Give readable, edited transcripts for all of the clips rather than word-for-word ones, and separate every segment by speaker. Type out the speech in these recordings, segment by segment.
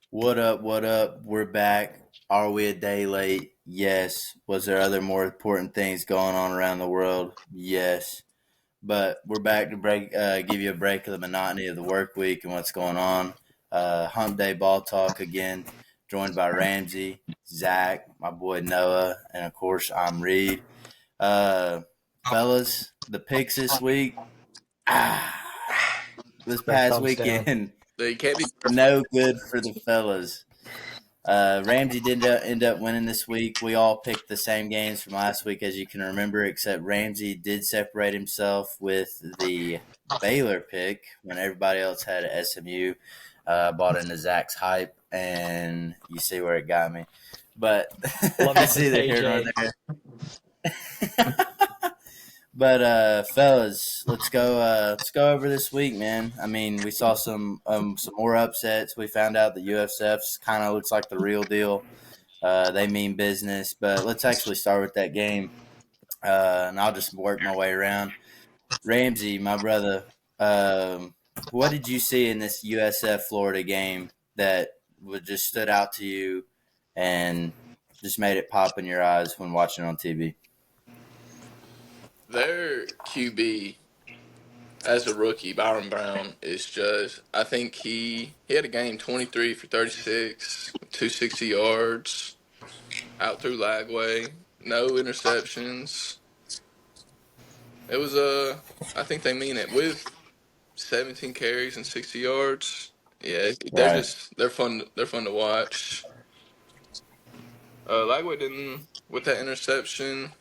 Speaker 1: What up? What up? We're back. Are we a day late? Yes. Was there other more important things going on around the world? Yes. But we're back to give you a break of the monotony of the work week and what's going on. Hump Day Ball Talk again, joined by Ramsey, Zach, my boy Noah, and of course I'm Reed. Uh, Fellas, the picks this week. This
Speaker 2: Like
Speaker 1: past
Speaker 2: thumbs down.
Speaker 1: weekend,
Speaker 3: You can't be.
Speaker 1: no good for the fellas. Ramsey did end up winning this week. We all picked the same games from last week, as you can remember, except Ramsey did separate himself with the Baylor pick when everybody else had SMU. Bought into Zach's hype, and you see where it got me. But
Speaker 2: Love me
Speaker 1: that's
Speaker 2: some
Speaker 1: either here nor
Speaker 2: KJ.
Speaker 1: there. But fellas, let's go over this week, man. I mean, we saw some more upsets. We found out that USF's kind of looks like the real deal. They mean business, but let's actually start with that game, and I'll just work my way around. Ramsey, my brother, what did you see in this USF Florida game that would just stood out to you and just made it pop in your eyes when watching on TV?
Speaker 3: Their QB as a rookie, Byron Brown, is just. I think he had a game 23 for 36, 260 yards, out through Lagway, no interceptions. It was I think they mean it with 17 carries and 60 yards. Yeah,
Speaker 1: Right.
Speaker 3: they're fun. They're fun to watch. Lagway didn't with that interception.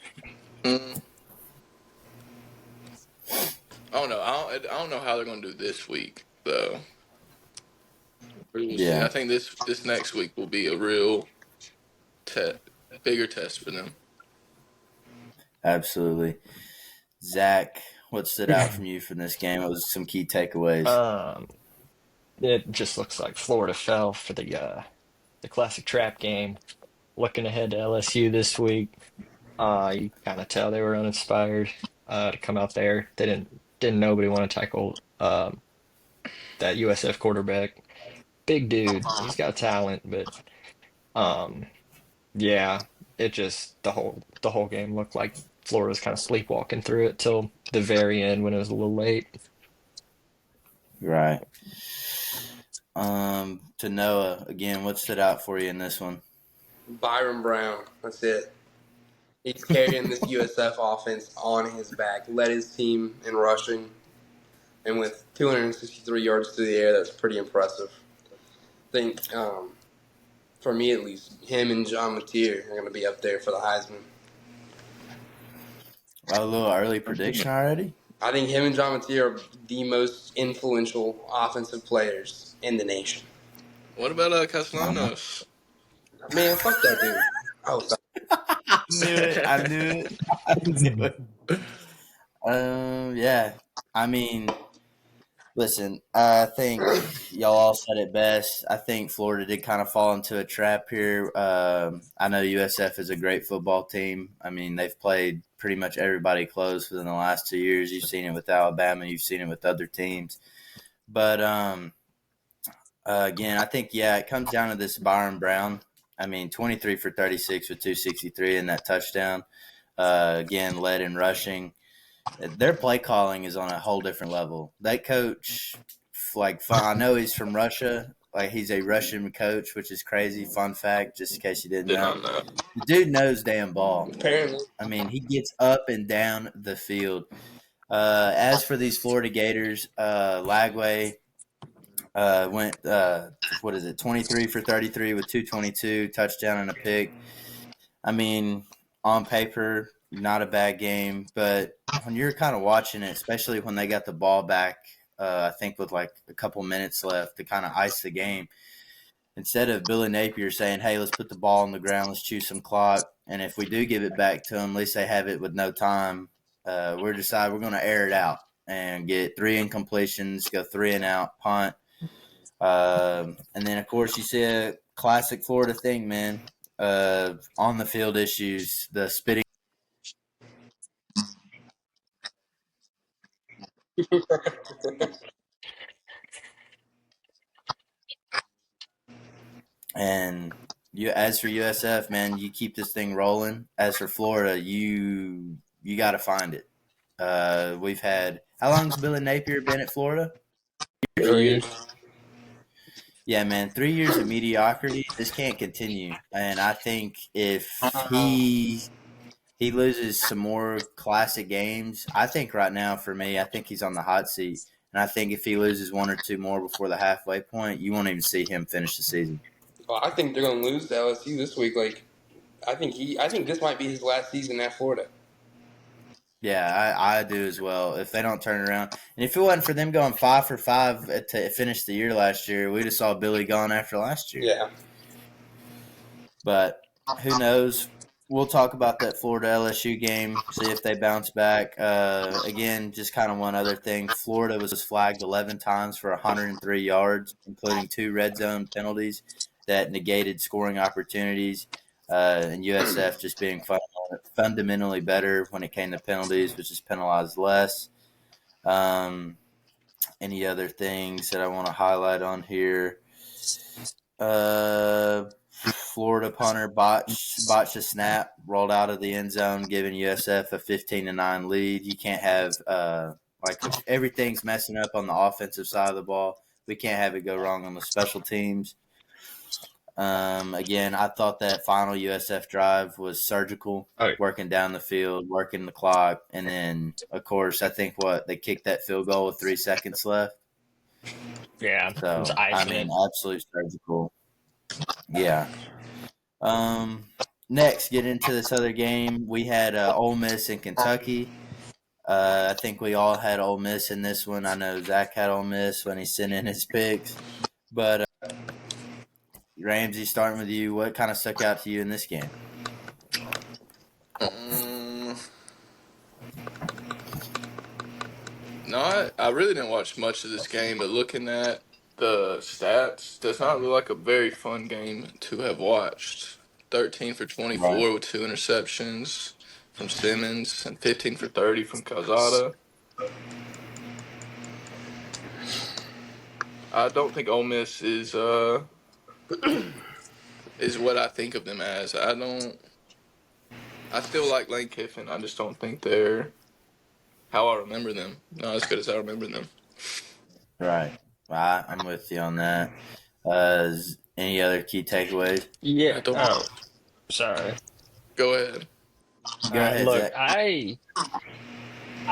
Speaker 3: Mm, I don't know. I don't know how they're going to do this week though. We'll see. I
Speaker 1: Yeah.
Speaker 3: think this next week will be a real te- bigger test for them.
Speaker 1: Absolutely. Zach, what stood out from you from this game? What was some key takeaways?
Speaker 2: Um, it just looks like Florida fell for the classic trap game. Looking ahead to LSU this week, you kind of tell they were uninspired to come out there. They didn't nobody want to tackle that USF quarterback. Big dude, he's got talent, but um, yeah, it just the whole game looked like Florida was kind of sleepwalking through it till the very end when it was a little late.
Speaker 1: Right. To Noah, again, what stood out for you in this one?
Speaker 4: Byron Brown. That's it. He's carrying this USF offense on his back. Led his team in rushing, and with 263 yards through the air, that's pretty impressive. I think, for me at least, him and John Mateer are going to be up there for the Heisman.
Speaker 1: A little early prediction already?
Speaker 4: I think him and John Mateer are the most influential offensive players in the nation.
Speaker 3: What about
Speaker 1: Uh-huh.
Speaker 3: Castellanos?
Speaker 4: Man, fuck that dude. Oh, sorry.
Speaker 1: Knew it. I knew it. I knew it. Yeah. I mean, listen, I think y'all all said it best. I think Florida did kind of fall into a trap here. I know USF is a great football team. I mean, they've played pretty much everybody close within the last 2 years. You've seen it with Alabama. You've seen it with other teams. But again, I think, yeah, it comes down to this Byron Brown. I mean, 23 for 36 with 263 and that touchdown. Again, led in rushing. Their play calling is on a whole different level. That coach, I know he's from Russia. Like, he's a Russian coach, which is crazy. Fun fact, just in case you didn't
Speaker 3: Did
Speaker 1: know.
Speaker 3: not know.
Speaker 1: The dude knows damn ball.
Speaker 4: Apparently.
Speaker 1: I mean, he gets up and down the field. As for these Florida Gators, Lagway went, what is it, 23 for 33 with 222, touchdown and a pick. I mean, on paper, not a bad game, but when you're kind of watching it, especially when they got the ball back, I think with like a couple minutes left to kind of ice the game, instead of Billy Napier saying, hey, let's put the ball on the ground, let's chew some clock, and if we do give it back to them, at least they have it with no time, we're going to air it out and get 3 incompletions, go 3 and out, punt. And then, of course, you see a classic Florida thing, man. On the field issues, the spitting. And as for USF, man, you keep this thing rolling. As for Florida, you got to find it. We've had how long's Billy Napier been at Florida?
Speaker 4: 3 years.
Speaker 1: Yeah, man, 3 years of mediocrity. This can't continue. And I think if he loses some more classic games, I think right now for me, I think he's on the hot seat. And I think if he loses one or two more before the halfway point, you won't even see him finish the season.
Speaker 4: Well, I think they're going to lose to LSU this week. Like, I think this might be his last season at Florida.
Speaker 1: Yeah, I do as well. If they don't turn it around, and if it wasn't for them going 5 for 5 to finish the year last year, we'd have saw Billy gone after last year.
Speaker 4: Yeah.
Speaker 1: But who knows? We'll talk about that Florida LSU game, see if they bounce back. Again, just kind of one other thing. Florida was flagged 11 times for 103 yards, including 2 red zone penalties that negated scoring opportunities. And USF just being fundamentally better when it came to penalties, which is penalized less. Any other things that I want to highlight on here? Florida punter botched a snap, rolled out of the end zone, giving USF a 15-9 lead. You can't have like if everything's messing up on the offensive side of the ball, we can't have it go wrong on the special teams. Again, I thought that final USF drive was surgical, working down the field, working the clock, and then of course I think they kicked that field goal with 3 seconds left.
Speaker 2: Yeah,
Speaker 1: So
Speaker 2: it was icing
Speaker 1: I mean,
Speaker 2: it.
Speaker 1: absolute surgical. Yeah. Next, get into this other game. We had Ole Miss and Kentucky. I think we all had Ole Miss in this one. I know Zach had Ole Miss when he sent in his picks. But Ramsey, starting with you, what kind of stuck out to you in this game?
Speaker 3: No, I really didn't watch much of this game, but looking at the stats, does not look like a very fun game to have watched. 13 for 24 with 2 interceptions from Simmons and 15 for 30 from Calzada. I don't think Ole Miss is what I think of them as. I still like Lane Kiffin. I just don't think they're how I remember them. Not as good as I remember them.
Speaker 1: Right. I'm with you on that. Any other key takeaways?
Speaker 2: Yeah.
Speaker 3: don't
Speaker 2: Oh, sorry.
Speaker 3: Go ahead.
Speaker 1: Go ahead,
Speaker 2: Look,
Speaker 1: Zach.
Speaker 2: I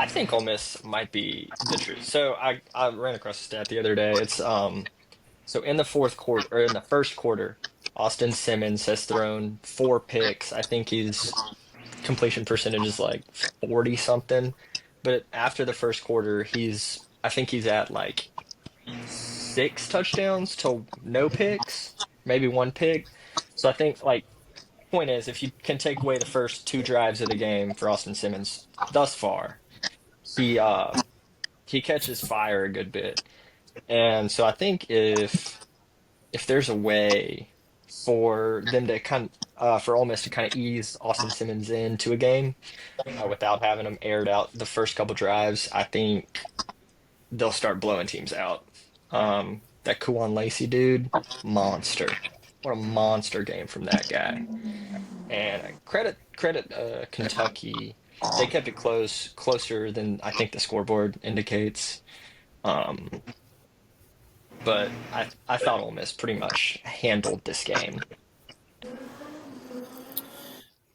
Speaker 2: think Ole Miss might be the truth. So I ran across a stat the other day. It's so in the fourth quarter or in the first quarter, Austin Simmons has thrown 4 picks. I think his completion percentage is like 40 something. But after the first quarter, I think he's at like 6 touchdowns to no picks, maybe 1 pick. So I think like point is if you can take away the first 2 drives of the game for Austin Simmons thus far, he uh he catches fire a good bit. And so I think if there's a way for them to for Ole Miss to kind of ease Austin Simmons into a game without having him aired out the first couple drives, I think they'll start blowing teams out. That Kuwan Lacey dude, monster. What a monster game from that guy. And credit Kentucky. They kept it closer than I think the scoreboard indicates. Um, but I thought Ole Miss pretty much handled this game.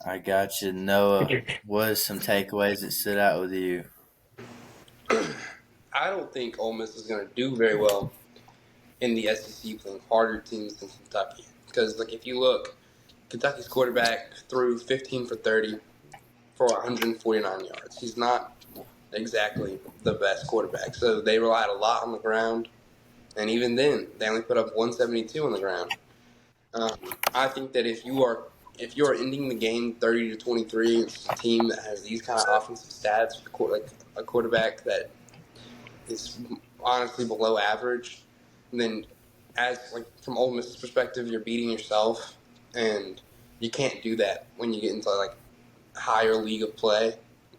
Speaker 1: I got you. Noah, what are some takeaways that stood out with you?
Speaker 4: I don't think Ole Miss is going to do very well in the SEC playing harder teams than Kentucky. Because, like, if you look, Kentucky's quarterback threw 15 for 30 for 149 yards. He's not exactly the best quarterback. So they relied a lot on the ground. And even then, they only put up 172 on the ground. I think that if you are ending the game 30-23, it's a team that has these kind of offensive stats, like a quarterback that is honestly below average, and then as like from Ole Miss's perspective, you're beating yourself, and you can't do that when you get into like higher league of play,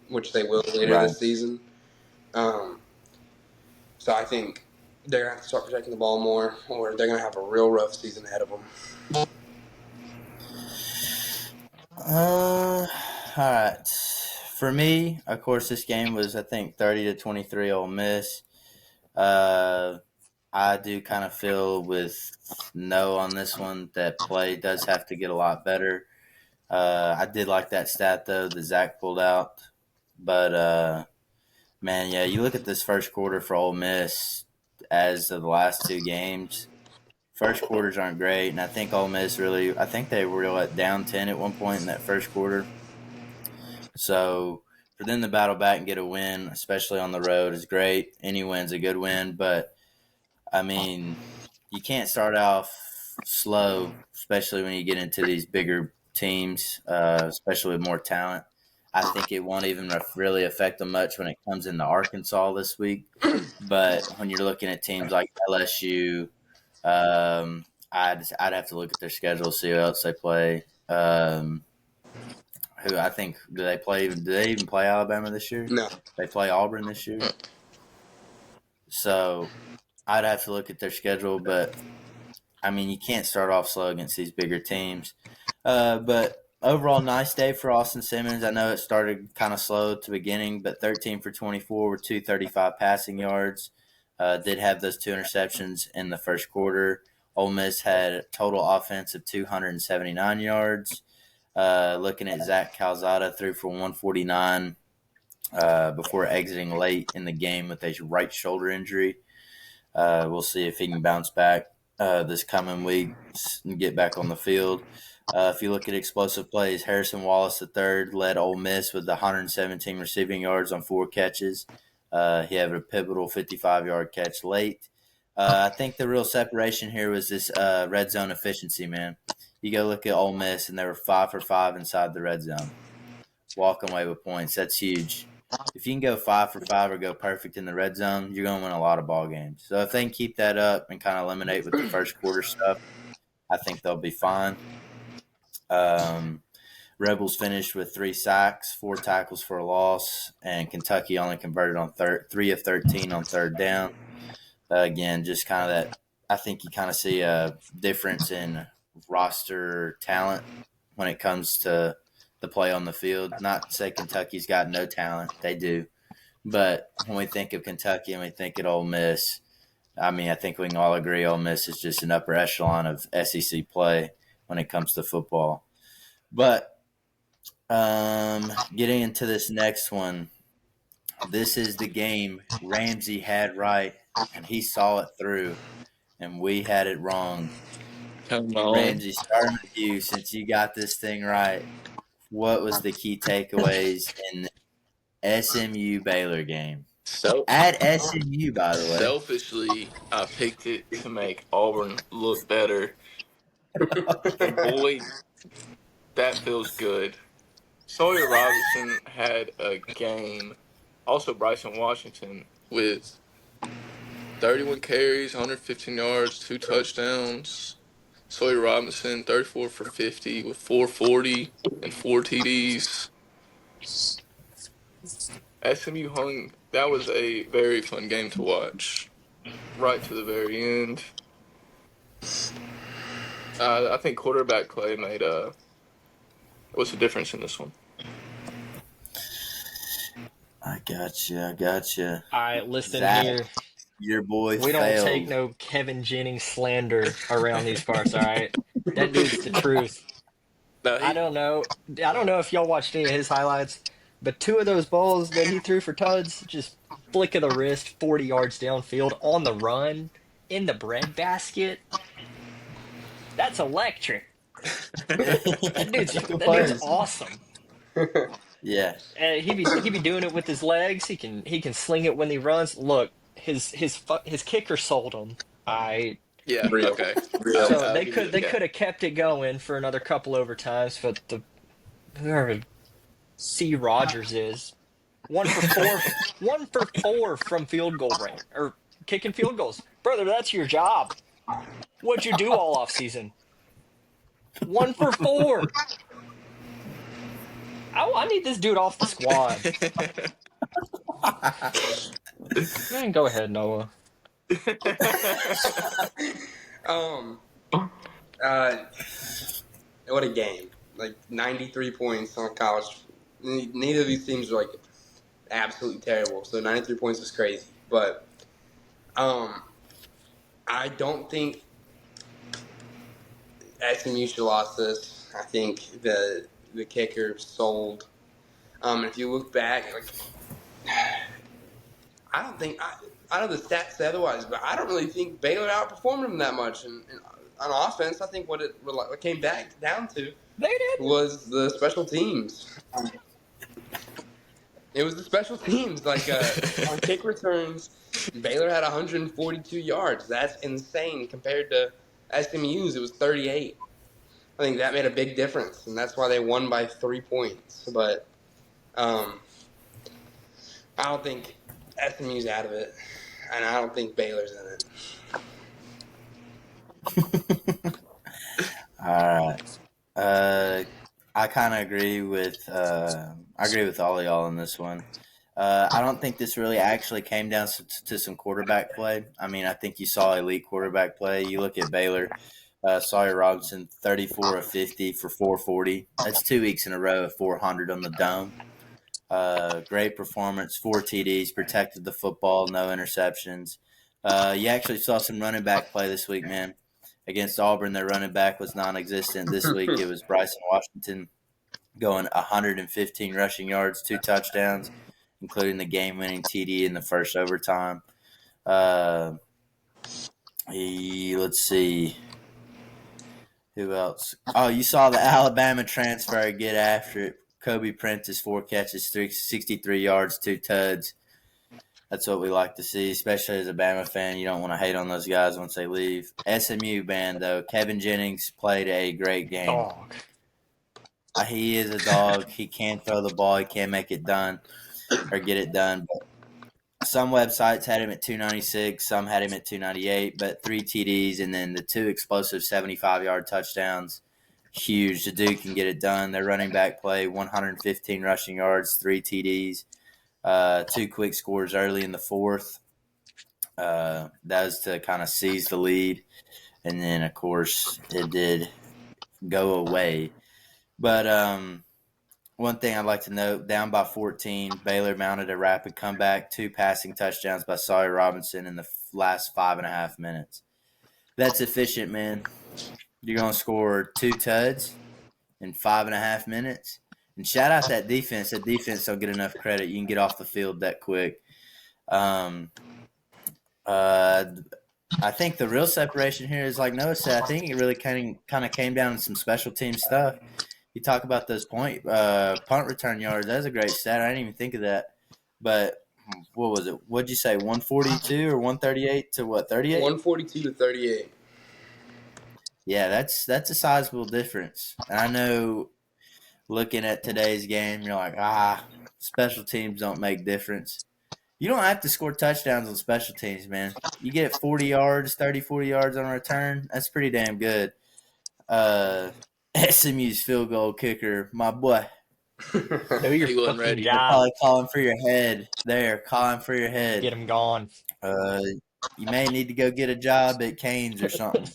Speaker 4: which they will later
Speaker 1: Right.
Speaker 4: this season. So I think They're going to have to start protecting the ball more, or they're going to have a real rough season ahead of them.
Speaker 1: All right. For me, of course, this game was, I think, 30-23 Ole Miss. I do kind of feel with no on this one that play does have to get a lot better. I did like that stat though that Zach pulled out, but man, yeah, you look at this first quarter for Ole Miss as of the last two games. First quarters aren't great, and I think Ole Miss really. I think they were down 10 at one point in that first quarter. So for them to battle back and get a win, especially on the road, is great. Any win's a good win, but I mean, you can't start off slow, especially when you get into these bigger teams, especially with more talent. I think it won't even really affect them much when it comes into Arkansas this week. But when you're looking at teams like LSU, I'd have to look at their schedule, see who else they play. Who I think do they play? Do they even play Alabama this year?
Speaker 4: No.
Speaker 1: They play Auburn this year. So I'd have to look at their schedule, but I mean, you can't start off slow against these bigger teams. But overall, nice day for Austin Simmons. I know it started kind of slow at the beginning, but 13 for 24 with 235 passing yards. Did have those two interceptions in the first quarter. Ole Miss had a total offense of 279 yards. Looking at Zach Calzada, threw for 149 before exiting late in the game with a right shoulder injury. We'll see if he can bounce back this coming week and get back on the field. If you look at explosive plays, Harrison Wallace III led Ole Miss with 117 receiving yards on 4 catches. He had a pivotal 55-yard catch late. I think the real separation here was this red zone efficiency, man. You go look at Ole Miss, and they were 5 for 5 inside the red zone, walking away with points. That's huge. If you can go 5 for 5 or go perfect in the red zone, you're going to win a lot of ball games. So if they can keep that up and kind of eliminate with the first quarter stuff, I think they'll be fine. Rebels finished with 3 sacks, 4 tackles for a loss, and Kentucky only converted on 3 of 13 on third down. Again, just kind of that. I think you kind of see a difference in roster talent when it comes to the play on the field. Not to say Kentucky's got no talent, they do. But when we think of Kentucky and we think of Ole Miss, I mean, I think we can all agree Ole Miss is just an upper echelon of SEC play when it comes to football. But getting into this next one, this is the game Ramsey had right, and he saw it through, and we had it wrong.
Speaker 3: Come on.
Speaker 1: Ramsey, starting with you, since you got this thing right, what was the key takeaways in the SMU Baylor game?
Speaker 3: So
Speaker 1: At SMU, by the way.
Speaker 3: selfishly, I picked it to make Auburn look better, and boy, that feels good. Sawyer Robinson had a game. Also, Bryson Washington with 31 carries, 115 yards, 2 touchdowns. Sawyer Robinson, 34 for 50 with 440 and 4 TDs. SMU hung. That was a very fun game to watch, right to the very end. I think quarterback play made what's the difference in this one?
Speaker 1: I got you.
Speaker 2: All right, listen
Speaker 1: Zach,
Speaker 2: here.
Speaker 1: your boy
Speaker 2: We don't
Speaker 1: failed.
Speaker 2: take no Kevin Jennings slander around these parts, all right? That dude's the truth.
Speaker 3: No,
Speaker 2: I don't know. I don't know if y'all watched any of his highlights, but 2 of those balls that he threw for tuds, just flick of the wrist, 40 yards downfield on the run in the breadbasket. That's electric. That dude's awesome.
Speaker 1: Yeah.
Speaker 2: And he be doing it with his legs. He can sling it when he runs. Look, his kicker sold him.
Speaker 3: Yeah.
Speaker 4: Real.
Speaker 3: Okay.
Speaker 4: Real.
Speaker 2: So they could have kept it going for another couple overtimes, but whoever C. Rogers is 1 for 4, 1 for 4 from field goal range or kicking field goals, brother. That's your job. What'd you do all off season? 1 for 4. I need this dude off the squad. Man, go ahead, Noah.
Speaker 4: um, uh, what a game! Like 93 points on college. Neither of these teams are like absolutely terrible. So 93 points is crazy. But I don't think SMU should have lost this. I think the kicker sold. If you look back, like I don't think I know the stats say otherwise, but I don't really think Baylor outperformed them that much. And on offense, I think what it came back down to
Speaker 2: They didn't.
Speaker 4: was the special teams. It was the special teams. Like on kick returns, Baylor had 142 yards. That's insane compared to SMU's. It was 38. I think that made a big difference, and that's why they won by 3 points. But um, I don't think SMU's out of it, and I don't think Baylor's in it.
Speaker 1: All right. I kind of agree with all of y'all on this one. I don't think this really actually came down to some quarterback play. I mean, I think you saw elite quarterback play. You look at Baylor, Sawyer Robinson, 34 of 50 for 440. That's 2 weeks in a row of 400 on the dome. Great performance, 4 TDs, protected the football, no interceptions. You actually saw some running back play this week, man. Against Auburn, their running back was non-existent. This week it was Bryson Washington going 115 rushing yards, 2 touchdowns, including the game-winning TD in the first overtime. Let's see. Who else? Oh, you saw the Alabama transfer get after it. Kobe Prentice, 4 catches, 63 yards, 2 tuds. That's what we like to see, especially as a Bama fan. You don't want to hate on those guys once they leave. SMU band, though, Kevin Jennings played a great game.
Speaker 2: Dog.
Speaker 1: He is a dog. He can throw the ball. He can make it done or get it done. But some websites had him at 296. Some had him at 298. But 3 TDs and then the 2 explosive 75-yard touchdowns. Huge. The dude can get it done. Their running back play, 115 rushing yards, 3 TDs. 2 quick scores early in the fourth. That was to kind of seize the lead. And then, of course, it did go away. But one thing I'd like to note, down by 14, Baylor mounted a rapid comeback, 2 passing touchdowns by Sawyer Robinson in the last 5.5 minutes. That's efficient, man. You're going to score 2 tuds in 5.5 minutes. And shout out that defense. That defense don't get enough credit. You can get off the field that quick. I think the real separation here is, like Noah said, I think it really kind of came down to some special team stuff. You talk about those punt return yards. That's a great stat. I didn't even think of that. But what was it? What'd you say, 142 or 138 to what, 38?
Speaker 4: 142 to 38.
Speaker 1: Yeah, that's a sizable difference. And I know looking at today's game, you're like, special teams don't make difference. You don't have to score touchdowns on special teams, man. You get 40 yards, 30, 40 yards on a return, that's pretty damn good. SMU's field goal kicker, my boy.
Speaker 2: Do your
Speaker 3: He wasn't
Speaker 2: fucking
Speaker 3: ready.
Speaker 2: job.
Speaker 1: Probably calling for your head there, calling for your head.
Speaker 2: Get him gone.
Speaker 1: You may need to go get a job at Canes or something.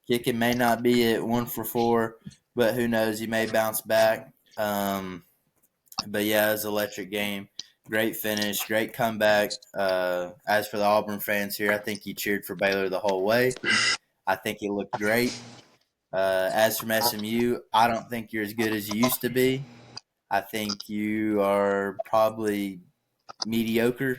Speaker 1: Kicking may not be at 1 for 4, but who knows? You may bounce back. But yeah, it was an electric game. Great finish, great comeback. As for the Auburn fans here, I think you cheered for Baylor the whole way. I think you looked great. As from SMU, I don't think you're as good as you used to be. I think you are probably mediocre.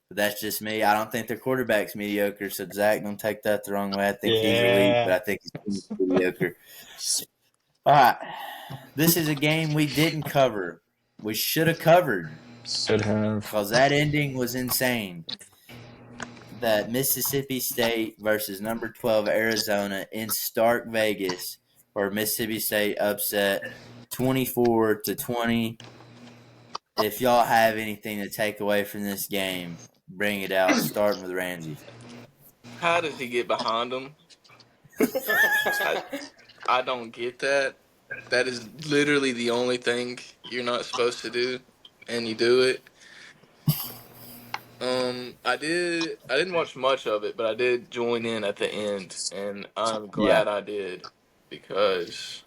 Speaker 1: But that's just me. I don't think their quarterback's mediocre. So Zach, don't take that the wrong way. I think he's elite, but I think he's mediocre. All right, this is a game we didn't cover. We should have covered.
Speaker 2: Should have.
Speaker 1: Because that ending was insane. That Mississippi State versus number 12 Arizona in Stark Vegas, where Mississippi State upset 24-20. If y'all have anything to take away from this game, bring it out, starting with Ramsey.
Speaker 3: How does he get behind him? I don't get that. That is literally the only thing you're not supposed to do, and you do it. I did. I didn't watch much of it, but I did join in at the end, and I'm
Speaker 1: Yeah,
Speaker 3: glad I did because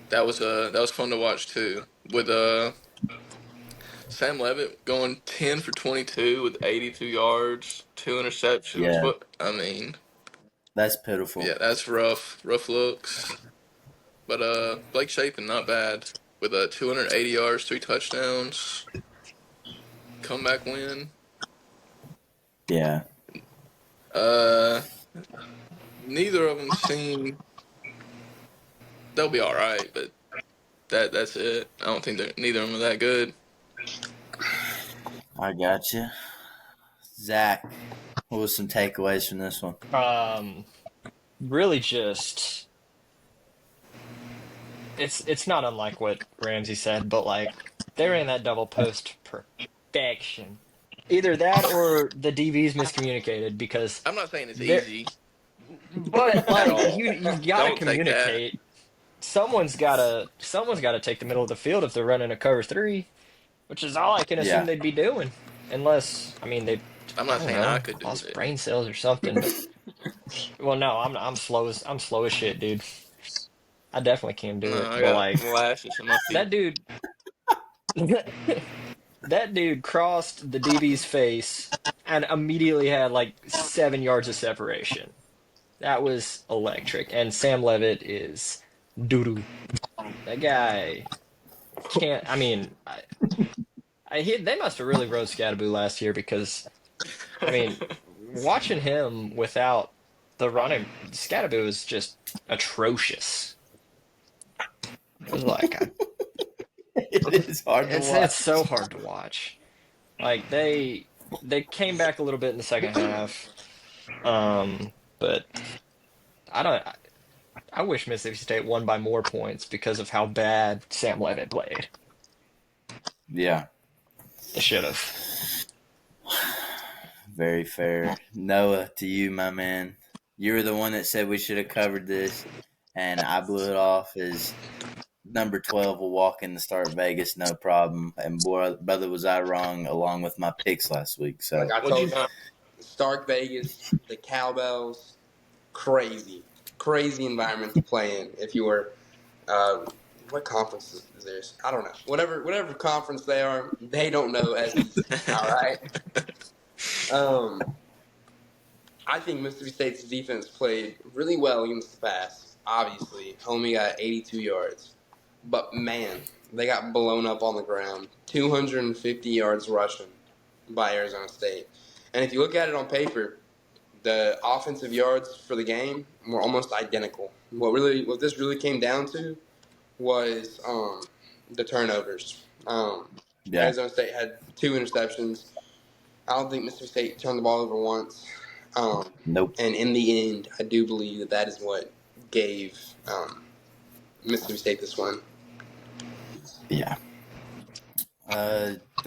Speaker 3: that was fun to watch too. With Sam Levitt going 10 for 22 with 82 yards, two interceptions.
Speaker 1: yeah,
Speaker 3: What I mean,
Speaker 1: that's pitiful.
Speaker 3: yeah, that's rough looks. But Blake Shapen not bad with 280 yards, three touchdowns, comeback win.
Speaker 1: Yeah,
Speaker 3: Uh, neither of them seem they'll be all right, but that's it. I don't think neither of them are that good.
Speaker 1: I got you, Zach. What was some takeaways from this one?
Speaker 2: Really just it's not unlike what Ramsey said, but like they ran that double post perfection. Either that or the DBs miscommunicated because
Speaker 3: I'm not saying it's
Speaker 2: they're
Speaker 3: easy
Speaker 2: but
Speaker 3: at
Speaker 2: like
Speaker 3: all.
Speaker 2: you've got to
Speaker 3: Don't take that.
Speaker 2: communicate. Someone's gotta take the middle of the field if they're running a cover three, which is all I can assume
Speaker 1: Yeah,
Speaker 2: they'd be doing. Unless I mean they
Speaker 3: I'm
Speaker 2: I
Speaker 3: not
Speaker 2: don't
Speaker 3: saying I
Speaker 2: know,
Speaker 3: could do
Speaker 2: lost
Speaker 3: it.
Speaker 2: brain cells or something, but well no, I'm slow as shit, dude. I definitely can't do
Speaker 3: No,
Speaker 2: it.
Speaker 3: I
Speaker 2: But
Speaker 3: got
Speaker 2: like
Speaker 3: lashes in my
Speaker 2: that
Speaker 3: feet.
Speaker 2: dude that dude crossed the DB's face and immediately had like 7 yards of separation. That was electric. And Sam Levitt is doo doo. That guy can't. I mean, they must have really rode Scatterboo last year because I mean, watching him without the running, Scatterboo is just atrocious. It was like
Speaker 1: it is hard to
Speaker 2: it's so
Speaker 1: watch.
Speaker 2: hard to watch. Like they came back a little bit in the second half, but I don't. I wish Mississippi State won by more points because of how bad Sam Levitt played.
Speaker 1: Yeah,
Speaker 2: They should have.
Speaker 1: very fair. Noah, to you, my man. You were the one that said we should have covered this, and I blew it off as number 12 will walk in to start Vegas, no problem. And boy, brother, was I wrong along with my picks last week.
Speaker 4: Like
Speaker 1: So,
Speaker 4: I
Speaker 3: What'd you
Speaker 4: told you,
Speaker 3: got?
Speaker 4: Stark Vegas, the cowbells, crazy environment to play in. If you were, what conference is this? I don't know. Whatever conference they are, they don't know SEC. All right. Um, I think Mississippi State's defense played really well against the pass. Obviously, homie got 82 yards, but man, they got blown up on the ground. 250 yards rushing by Arizona State. And if you look at it on paper, the offensive yards for the game were almost identical. What this really came down to was the turnovers.
Speaker 1: yeah,
Speaker 4: Arizona State had two interceptions. I don't think Mississippi State turned the ball over once. Um,
Speaker 1: nope.
Speaker 4: and in the end, I do believe that is what gave Mississippi State this one.
Speaker 1: Yeah.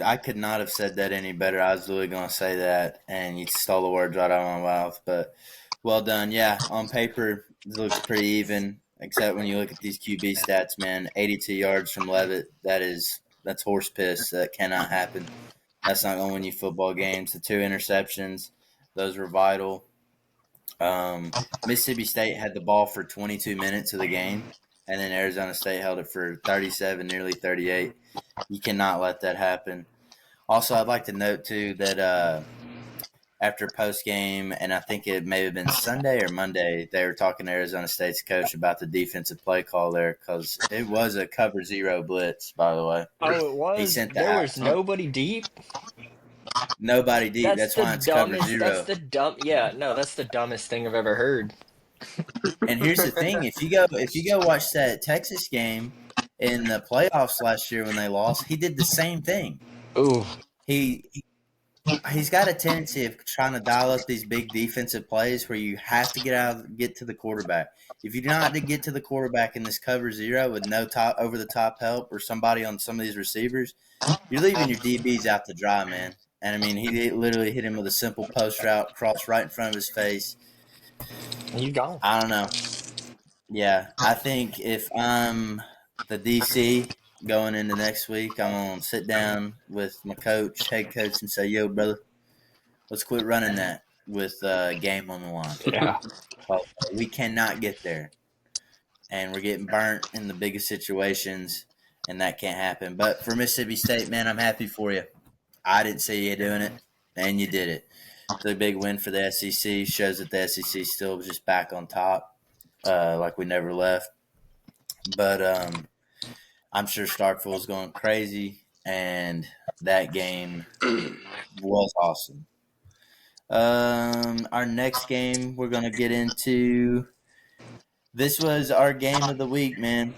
Speaker 1: I could not have said that any better. I was literally going to say that, and you stole the words right out of my mouth. But well done. Yeah, on paper, it looks pretty even, except when you look at these QB stats, man. 82 yards from Levitt. That's horse piss. That cannot happen. That's not going to win you football games. The two interceptions, those were vital. Mississippi State had the ball for 22 minutes of the game, and then Arizona State held it for 37, nearly 38. You cannot let that happen. Also, I'd like to note too that after post game, and I think it may have been Sunday or Monday, they were talking to Arizona State's coach about the defensive play call there because it was a cover zero blitz. By the way,
Speaker 2: Oh, it
Speaker 1: he
Speaker 2: was.
Speaker 1: sent the
Speaker 2: There was nobody deep.
Speaker 1: nobody deep.
Speaker 2: That's
Speaker 1: That's
Speaker 2: the
Speaker 1: why it's cover
Speaker 2: dumbest. That's
Speaker 1: zero.
Speaker 2: the dumb. Yeah, no, that's the dumbest thing I've ever heard.
Speaker 1: And here's the thing: if you go watch that Texas game in the playoffs last year when they lost, he did the same thing.
Speaker 2: Ooh,
Speaker 1: He he's got a tendency of trying to dial up these big defensive plays where you have to get to the quarterback. If you do not get to the quarterback in this cover zero with no top over the top help or somebody on some of these receivers, you're leaving your DBs out to dry, man. And I mean, he literally hit him with a simple post route, cross right in front of his face.
Speaker 2: you gone.
Speaker 1: I don't know. Yeah, I think if I'm the DC, going into next week, I'm gonna sit down with my head coach, and say, "Yo, brother, let's quit running that with game on the line.
Speaker 2: Yeah.
Speaker 1: We cannot get there, and we're getting burnt in the biggest situations, and that can't happen." But for Mississippi State, man, I'm happy for you. I didn't see you doing it, and you did it. The big win for the SEC shows that the SEC still was just back on top, like we never left. But I'm sure Starkville's going crazy, and that game was awesome. Our next game we're gonna get into. This was our game of the week, man.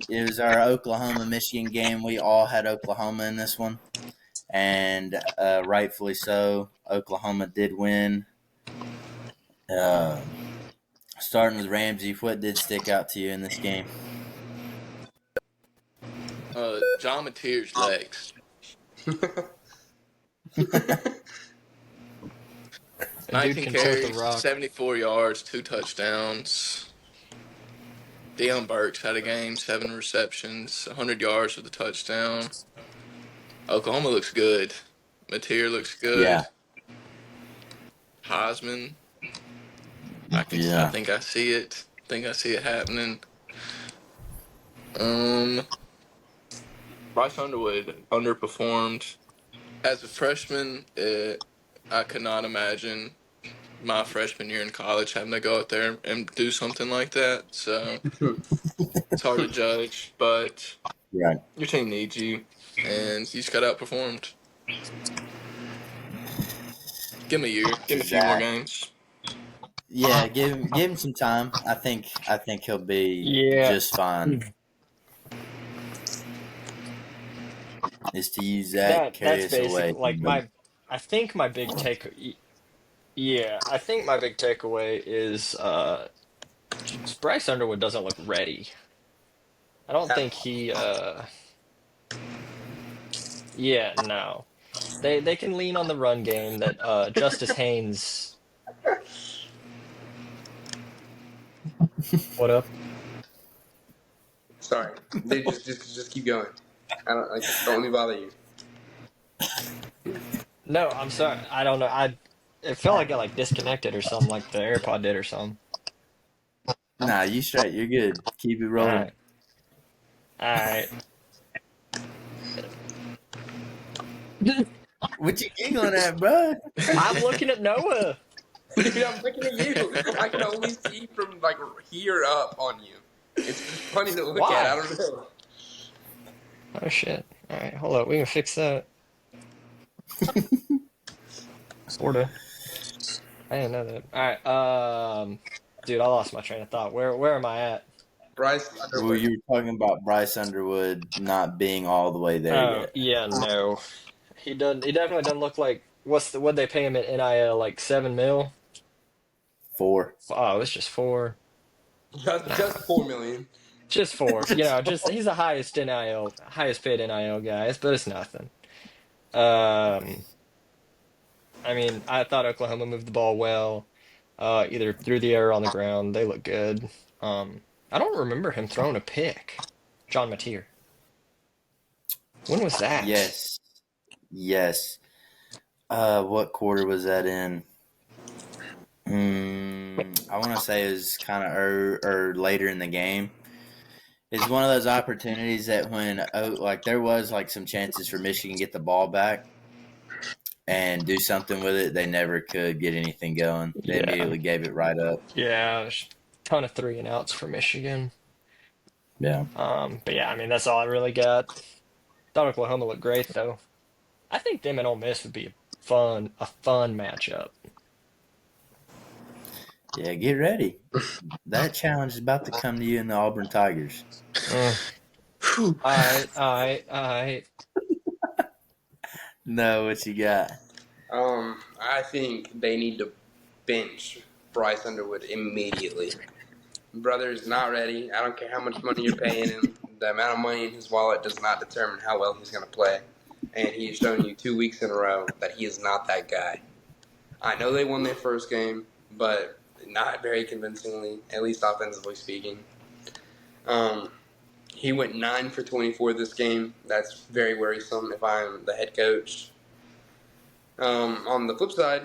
Speaker 1: It was our Oklahoma Michigan game. We all had Oklahoma in this one, and rightfully so. Oklahoma did win. Uh, Starting with Ramsey, what did stick out to you in this game?
Speaker 3: John Mateer's legs.
Speaker 2: A dude
Speaker 3: 19
Speaker 2: can tote the
Speaker 3: carries,
Speaker 2: rock.
Speaker 3: 74 yards, 2 touchdowns. Deion Burks had a game, 7 receptions, 100 yards with a touchdown. Oklahoma looks good. Mateer looks
Speaker 1: Yeah,
Speaker 3: good. Heisman, I
Speaker 1: yeah,
Speaker 3: think I see it. I think I see it happening. Um, Bryce Underwood underperformed as a freshman. I could not imagine my freshman year in college having to go out there and do something like that. So it's hard to judge, but
Speaker 1: right.
Speaker 3: your team needs you, and you just got outperformed. Give him a year. Give him a few more
Speaker 1: Zach.
Speaker 3: games.
Speaker 1: Yeah, give him some time. I think he'll be
Speaker 2: Yeah.
Speaker 1: just fine. Is to use Zach, carry
Speaker 2: That's
Speaker 1: us away.
Speaker 2: basically like my. I think my big take. Yeah, I think my big takeaway is Bryce Underwood doesn't look ready. I don't think he. Yeah, no. They can lean on the run game that Justice Haynes. What up?
Speaker 4: Sorry, dude. Just keep going. Don't let me bother you.
Speaker 2: No, I'm sorry. I don't know. It felt like it like disconnected or something, like the AirPod did or something.
Speaker 1: Nah, you straight. You're good. Keep it
Speaker 2: All
Speaker 1: rolling.
Speaker 2: right, all right.
Speaker 1: What you giggling at, bro?
Speaker 2: I'm looking at Noah.
Speaker 4: Dude, I'm looking at you. I can only see from like here up on you. It's just funny to look at. I
Speaker 2: Why?
Speaker 4: don't know.
Speaker 2: Oh shit. All right, hold up. We can fix that. Sorta. I didn't know that. All right. Dude, I lost my train of thought. Where am I at?
Speaker 4: Bryce
Speaker 1: Well,
Speaker 4: Underwood.
Speaker 1: you were talking about Bryce Underwood not being all the way there
Speaker 2: Oh,
Speaker 1: yet.
Speaker 2: yeah, no. He definitely doesn't look like what'd they pay him at NIL, like 7 mil?
Speaker 1: 4.
Speaker 2: Oh, it's just four.
Speaker 4: Just 4 million.
Speaker 2: Just four. You know, just he's the highest paid NIL guys, but it's nothing. Um I mean, I thought Oklahoma moved the ball well, either through the air or on the ground. They look good. I don't remember him throwing a pick. John Mateer. When was that?
Speaker 1: Yes, yes. What quarter was that in? I want to say it was kind of or later in the game. It's one of those opportunities that when like there was like some chances for Michigan to get the ball back and do something with it, they never could get anything going. They
Speaker 2: Yeah.
Speaker 1: immediately gave it right up.
Speaker 2: Yeah, there's a ton of 3-and-outs for Michigan.
Speaker 1: Yeah,
Speaker 2: But yeah, I mean that's all I really got. Thought Oklahoma looked great though. I think them and Ole Miss would be a fun matchup.
Speaker 1: yeah. Get ready. That challenge is about to come to you in the Auburn Tigers.
Speaker 2: Mm.
Speaker 3: Whew.
Speaker 2: All right.
Speaker 1: No, what you got?
Speaker 4: I think they need to bench Bryce Underwood immediately. Brother is not ready. I don't care how much money you're paying him. The amount of money in his wallet does not determine how well he's going to play. And he has shown you 2 weeks in a row that he is not that guy. I know they won their first game, but not very convincingly, at least offensively speaking. He went 9 for 24 this game. That's very worrisome if I'm the head coach. On the flip side,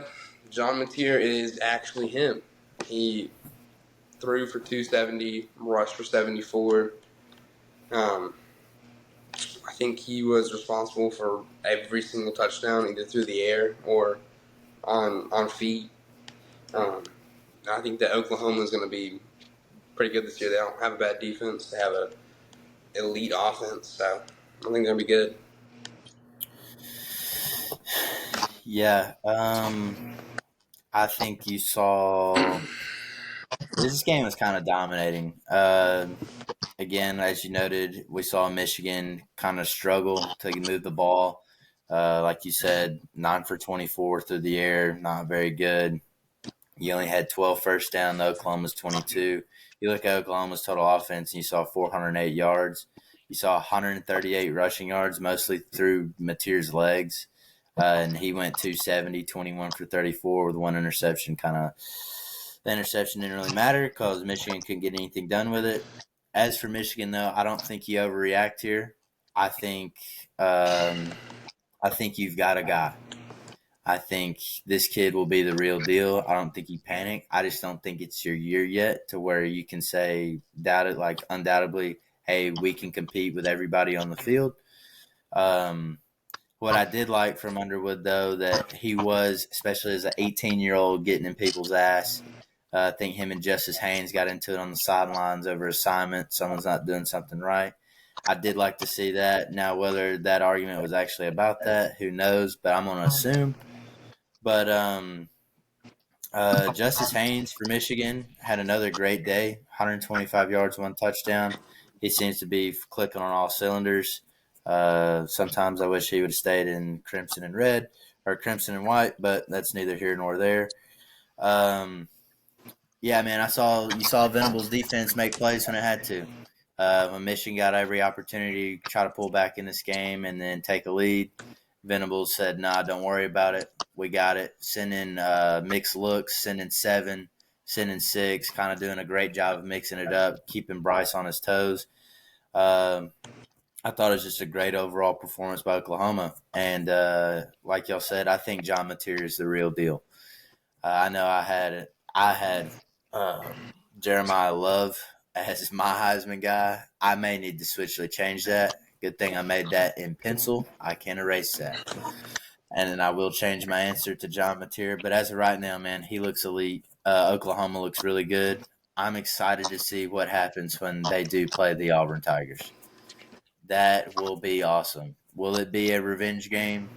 Speaker 4: John Mateer is actually him. He threw for 270, rushed for 74. Um, I think he was responsible for every single touchdown, either through the air or on feet. Um, I think that Oklahoma is going to be pretty good this year. They don't have a bad defense. They have an elite offense, so I think they're going to be good.
Speaker 1: Yeah. I think you saw this game was kind of dominating. Again, as you noted, we saw Michigan kind of struggle to move the ball. Like you said, 9 for 24 through the air, not very good. You only had 12 first down. The Oklahoma's 22. You look at Oklahoma's total offense, and you saw 408 yards. You saw 138 rushing yards, mostly through Mateer's legs. And he went 270, 21 for 34 with one interception. The interception didn't really matter because Michigan couldn't get anything done with it. As for Michigan, though, I don't think you overreact here. I think you've got a guy. I think this kid will be the real deal. I don't think you panic. I just don't think it's your year yet to where you can say, undoubtedly, hey, we can compete with everybody on the field. What I did like from Underwood, though, that he was, especially as an 18-year-old, getting in people's ass. I think him and Justice Haynes got into it on the sidelines over assignment. Someone's not doing something right. I did like to see that. Now, whether that argument was actually about that, who knows? But I'm going to assume. But Justice Haynes for Michigan had another great day. 125 yards, one touchdown. He seems to be clicking on all cylinders. Sometimes I wish he would have stayed in crimson and red or crimson and white, but that's neither here nor there. Yeah, man, you saw Venables' defense make plays when it had to. When Michigan got every opportunity to try to pull back in this game and then take a lead, Venables said, "Nah, don't worry about it. We got it." Sending mixed looks, sending 7, sending 6, kind of doing a great job of mixing it up, keeping Bryce on his toes. I thought it was just a great overall performance by Oklahoma. And like y'all said, I think John Mateer is the real deal. I know I had Jeremiah Love as my Heisman guy. I may need to change that. Good thing I made that in pencil. I can erase that. And then I will change my answer to John Mateer. But as of right now, man, he looks elite. Oklahoma looks really good. I'm excited to see what happens when they do play the Auburn Tigers. That will be awesome. Will it be a revenge game?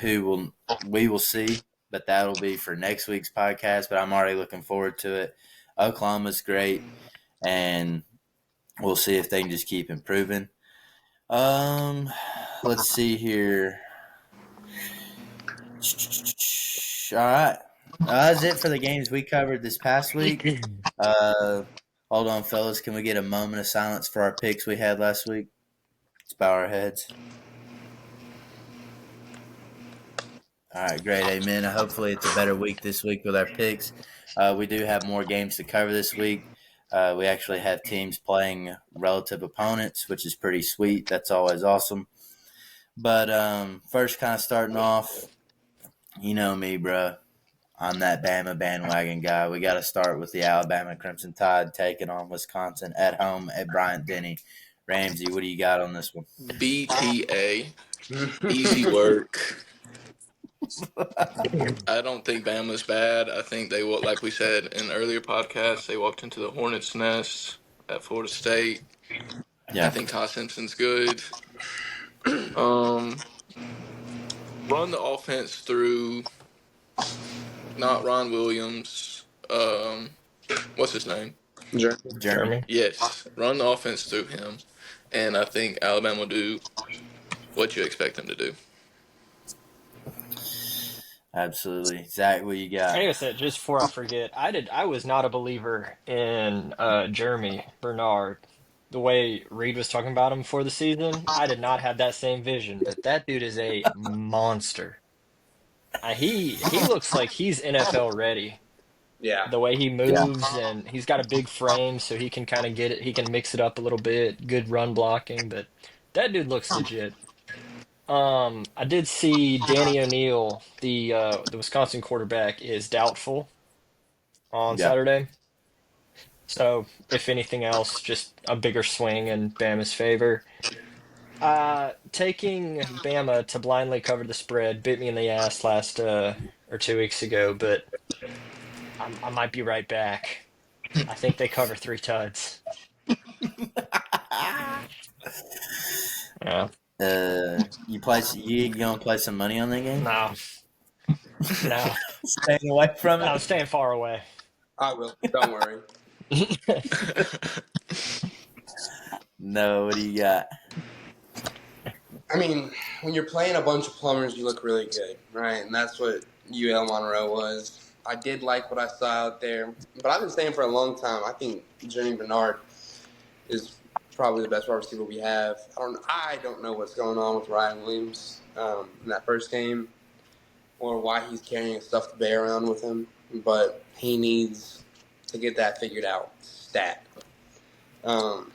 Speaker 1: We will see, but that'll be for next week's podcast. But I'm already looking forward to it. Oklahoma's great, and we'll see if they can just keep improving. Let's see here. All right, that's it for the games we covered this past week. Hold on, fellas. Can we get a moment of silence for our picks we had last week? Let's bow our heads. All right, great. Amen. Hopefully it's a better week this week with our picks. We do have more games to cover this week. We actually have teams playing relative opponents, which is pretty sweet. That's always awesome. But first, kind of starting off, you know me, bro. I'm that Bama bandwagon guy. We got to start with the Alabama Crimson Tide taking on Wisconsin at home at Bryant-Denny. Ramsey, what do you got on this one?
Speaker 3: BTA, easy work. I don't think Bama's bad. I think they will, like we said in earlier podcasts, they walked into the Hornets' nest at Florida State.
Speaker 1: Yeah.
Speaker 3: I think Ty Simpson's good. Run the offense through not Ron Williams. What's his name?
Speaker 1: Jeremy.
Speaker 3: Yes, run the offense through him, and I think Alabama will do what you expect them to do.
Speaker 1: Absolutely. Zach, what you got?
Speaker 2: Like I said, just before I forget, I was not a believer in Jeremy Bernard. The way Reed was talking about him for the season, I did not have that same vision, but that dude is a monster. He looks like he's NFL ready.
Speaker 4: Yeah.
Speaker 2: The way he
Speaker 1: Yeah.
Speaker 2: moves, and he's got a big frame, so he can kind of get it. He can mix it up a little bit. Good run blocking, but that dude looks legit. I did see Danny O'Neil, the Wisconsin quarterback, is doubtful on
Speaker 1: Yeah.
Speaker 2: Saturday. So, if anything else, just a bigger swing in Bama's favor. Taking Bama to blindly cover the spread bit me in the ass last or 2 weeks ago, but I might be right back. I think they cover 3 tuds. Yeah,
Speaker 1: You gonna play some money on that game?
Speaker 2: no, no,
Speaker 1: Staying away from
Speaker 2: I'm
Speaker 1: it?
Speaker 2: staying far away.
Speaker 4: I will. Don't worry.
Speaker 1: No. What do you got?
Speaker 4: I mean, when you're playing a bunch of plumbers, you look really good, right? And that's what UL Monroe was. I did like what I saw out there, but I've been saying for a long time, I think Jeremy Bernard is probably the best wide receiver we have. I don't know what's going on with Ryan Williams in that first game, or why he's carrying a stuffed bear around with him, but he needs to get that figured out. Stat. Um,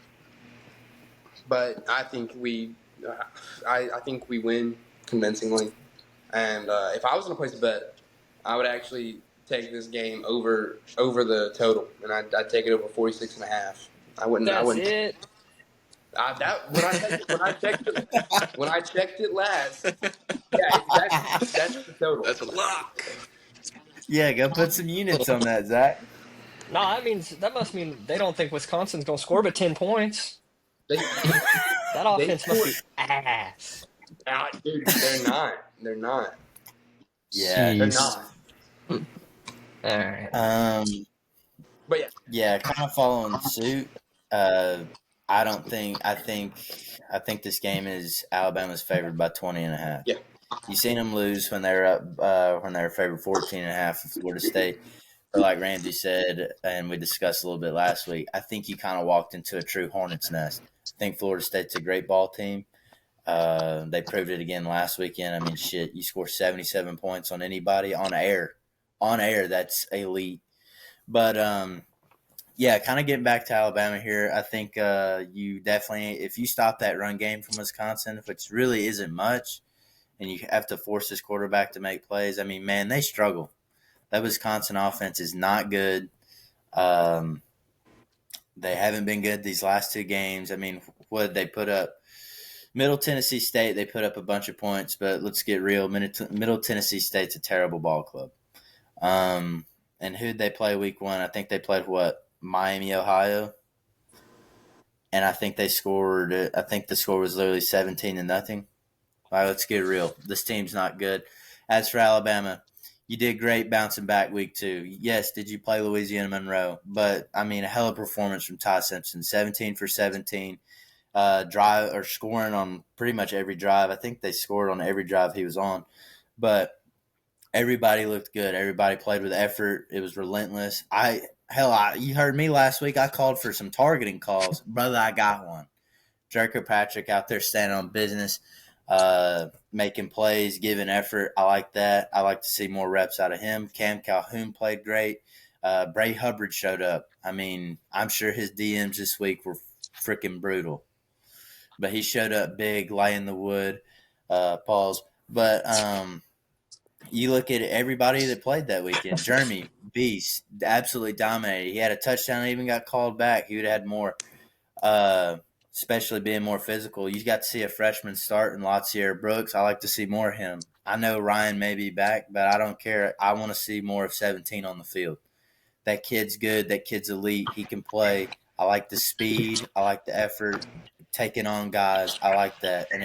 Speaker 4: but I think we win convincingly. And if I was going to place a bet, I would actually take this game over the total, and I'd take it over 46.5. I wouldn't. I
Speaker 2: That's
Speaker 4: wouldn't.
Speaker 2: it.
Speaker 4: That when I checked it last. Yeah, that's the total.
Speaker 3: That's a lock.
Speaker 1: Yeah, go put some units on that, Zach.
Speaker 2: No, that must mean they don't think Wisconsin's gonna score but 10 points.
Speaker 4: They
Speaker 2: That
Speaker 4: they
Speaker 2: offense must
Speaker 4: scored.
Speaker 2: be ass.
Speaker 4: Dude, they're not. They're not.
Speaker 1: Yeah.
Speaker 4: They're
Speaker 2: Jeez.
Speaker 4: not.
Speaker 2: All right.
Speaker 1: Um.
Speaker 4: But yeah,
Speaker 1: Yeah, kind of following suit. I don't think. I think this game is Alabama's favored by 20.5.
Speaker 4: yeah.
Speaker 1: You seen them lose when they're up when they're favored 14.5 of Florida State. But like Randy said, and we discussed a little bit last week, I think you kind of walked into a true hornet's nest. I think Florida State's a great ball team. They proved it again last weekend. I mean, shit, you score 77 points on anybody on air. On air, that's elite. But yeah, kind of getting back to Alabama here. I think you definitely, if you stop that run game from Wisconsin, which really isn't much, and you have to force this quarterback to make plays. I mean, man, they struggle. That Wisconsin offense is not good. Um, they haven't been good these last 2 games. I mean, what did they put up? Middle Tennessee State, they put up a bunch of points, but let's get real. Middle Tennessee State's a terrible ball club. And who'd they play week 1? I think they played what? Miami, Ohio. And I think they scored. I think the score was literally 17-0. All right, let's get real. This team's not good. As for Alabama, you did great bouncing back week 2. Yes, did you play Louisiana Monroe? But I mean, a hell of a performance from Ty Simpson. 17 for 17. Drive or scoring on pretty much every drive. I think they scored on every drive he was on. But everybody looked good. Everybody played with effort. It was relentless. You heard me last week. I called for some targeting calls. Brother, I got one. Jerker Patrick out there standing on business, making plays, giving effort. I like that. I like to see more reps out of him. Cam Calhoun played great. Bray Hubbard showed up. I mean, I'm sure his DMs this week were freaking brutal. But he showed up big, laying the wood. Pause. But you look at everybody that played that weekend. Jeremy, beast, absolutely dominated. He had a touchdown, even got called back. He would have had more, especially being more physical. You got to see a freshman start in Latsier Brooks. I like to see more of him. I know Ryan may be back, but I don't care. I want to see more of 17 on the field. That kid's good. That kid's elite. He can play. I like the speed. I like the effort, taking on guys. I like that. And